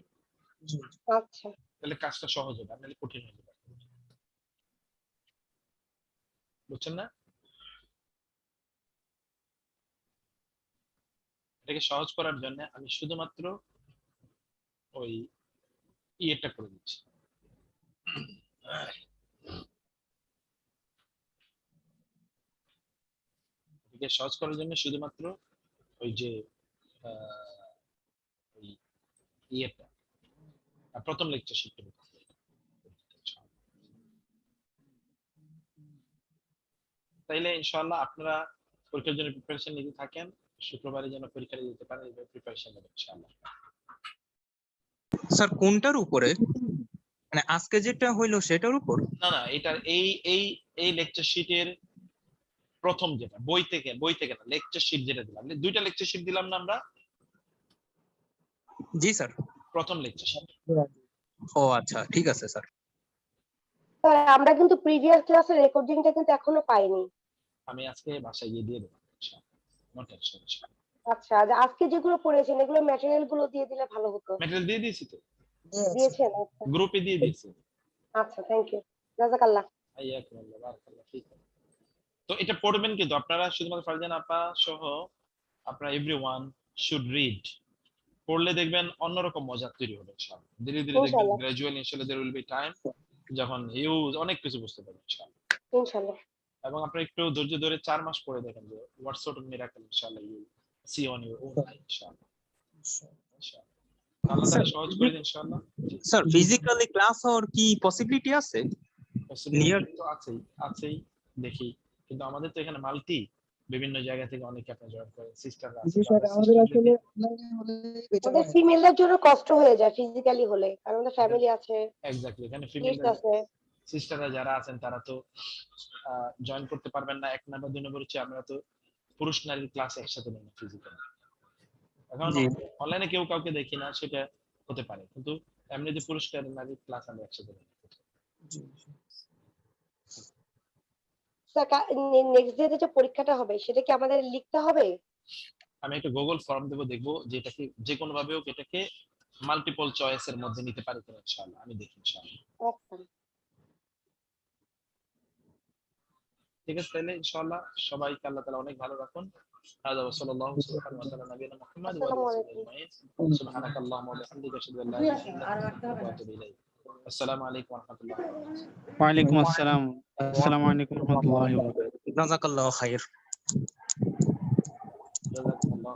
আচ্ছা। তাহলে কাজটা সহজ হবে, নাহলে কঠিন হয়ে যাবে। বুঝছেন না? এটাকে সহজ করার জন্য আমি শুধুমাত্র ওই ইয়েটা করে দিচ্ছি। এটাকে সহজ করার জন্য শুধুমাত্র ওই যে ওই ইয়েটা প্রথম লেকচার শিখতে হবে। তাইলে ইনশাআল্লাহ আপনারা পরীক্ষার জন্য প্রিপারেশন নিতে থাকেন, শুক্রবারে যেন পরীক্ষা দিতে পারেন, এইভাবে প্রিপারেশন নেবেন ইনশাআল্লাহ। স্যার কোনটার উপরে, মানে আজকে যেটা হইলো সেটার উপর? না না, এটার এই লেকচার শিটের প্রথম যেটা বই থেকে না, লেকচার শিট যেটা দিলাম, দুইটা লেকচার শিট দিলাম না আমরা? জি স্যার। প্রথম লেকচার শিট। ও আচ্ছা, ঠিক আছে স্যার। স্যার আমরা কিন্তু প্রিভিয়াস ক্লাসের রেকর্ডিংটা কিন্তু এখনো পাইনি। আমি আজকে বাসায় গিয়ে দিয়ে দেবো, নো টেনশন। আচ্ছা, যে আজকে যেগুলো পড়েছেন এগুলো ম্যাটেরিয়াল গুলো দিয়ে দিলে ভালো হতো। ম্যাটেরিয়াল দিয়ে দিয়েছি তো, দিয়েছেন? আচ্ছা গ্রুপে দিয়ে দিয়েছি। আচ্ছা, থ্যাংক ইউ, জাযাকাল্লাহ। হাইয়াকুমুল্লাহ, বারাকাল্লাহ ফিক। তো এটা পড়বেন কিন্তু আপনারা, শুধুমাত্র ফারজানা আপা সহ আপনারা এভরিওয়ান শুড রিড। পড়লে দেখবেন অন্যরকম মজা তৈরি হবে ইনশাআল্লাহ। ধীরে ধীরে দেখবেন ইনশাআল্লাহ গ্রাজুয়ালি ইনশাআল্লাহ দেয়ার উইল বি টাইম যখন হিউজ অনেক কিছু বুঝতে পারবেন ইনশাআল্লাহ। ইনশাআল্লাহ। এবং আপনি একটু ধৈর্য ধরে 4 মাস পড়ে দেখেন যে হোয়াট সর্ট অফ মিরাকল ইনশাআল্লাহ you see on your own life ইনশাআল্লাহ। আল্লাহ তাআলা সহজ করে দিন ইনশাআল্লাহ। স্যার ফিজিক্যালি ক্লাস হওয়ার কি পসিবিলিটি আছে? পসিবিলিটি তো আছেই দেখি, কিন্তু আমাদের তো এখানে মাল্টি বিভিন্ন জায়গা থেকে অনেকে আপনি জয়েন করেন, সিস্টাররা আছে। আমাদের আসলে অনলাইনে হলে বেটার আমাদের হয়। ফিমেলদের জন্য কষ্ট হয়ে যায় ফিজিক্যালি হলে, কারণ আমাদের ফ্যামিলি আছে, এক্স্যাক্টলি, এখানে কিডস ফিমেল আছে। সিস্টাররা যারা আছেন তারা তো জয়েন করতে পারবেন না। এক নাম্বার, দুই নম্বর হচ্ছে আমরা তো পুরুষ নারীর ক্লাস একসাথে নেই ফিজিক্যালি। এখন জি। অনলাইনে কেউ কাউকে দেখি না, সেটা হতে পারে, কিন্তু এমনিতে পুরুষ নারীর ক্লাস আমরা একসাথে নেই। স্যার নেক্সট ডে যে পরীক্ষাটা হবে সেটা কি আমাদের লিখতে হবে? আমি একটা গুগল ফর্ম দেবো, দেখবো যেটাকে যে কোনো ভাবে হোক এটাকে মাল্টিপল চয়েসের মধ্যে নিতে পারি কিনা ইনশাআল্লাহ, আমি দেখি ইনশাআল্লাহ। আচ্ছা ঠিক আছে, তাহলে ইনশাআল্লাহ সবাইকে আল্লাহ তাআলা অনেক ভালো রাখুন। هذا وصلى الله سبحانه وتعالى نبينا محمد وعلى আসসালামু اله আলাইকুম। اجمعين سبحانك اللهم وبحمدك اشهد ان لا اله الا انت واتوب اليك السلام عليكم ورحمه الله وبركاته ওয়ালাইকুম আসসালাম। আসসালামু আলাইকুম ওয়া রাহমাতুল্লাহি ওয়া বারাকাতুহু। জাযাকাল্লাহু খাইর। جزاكم الله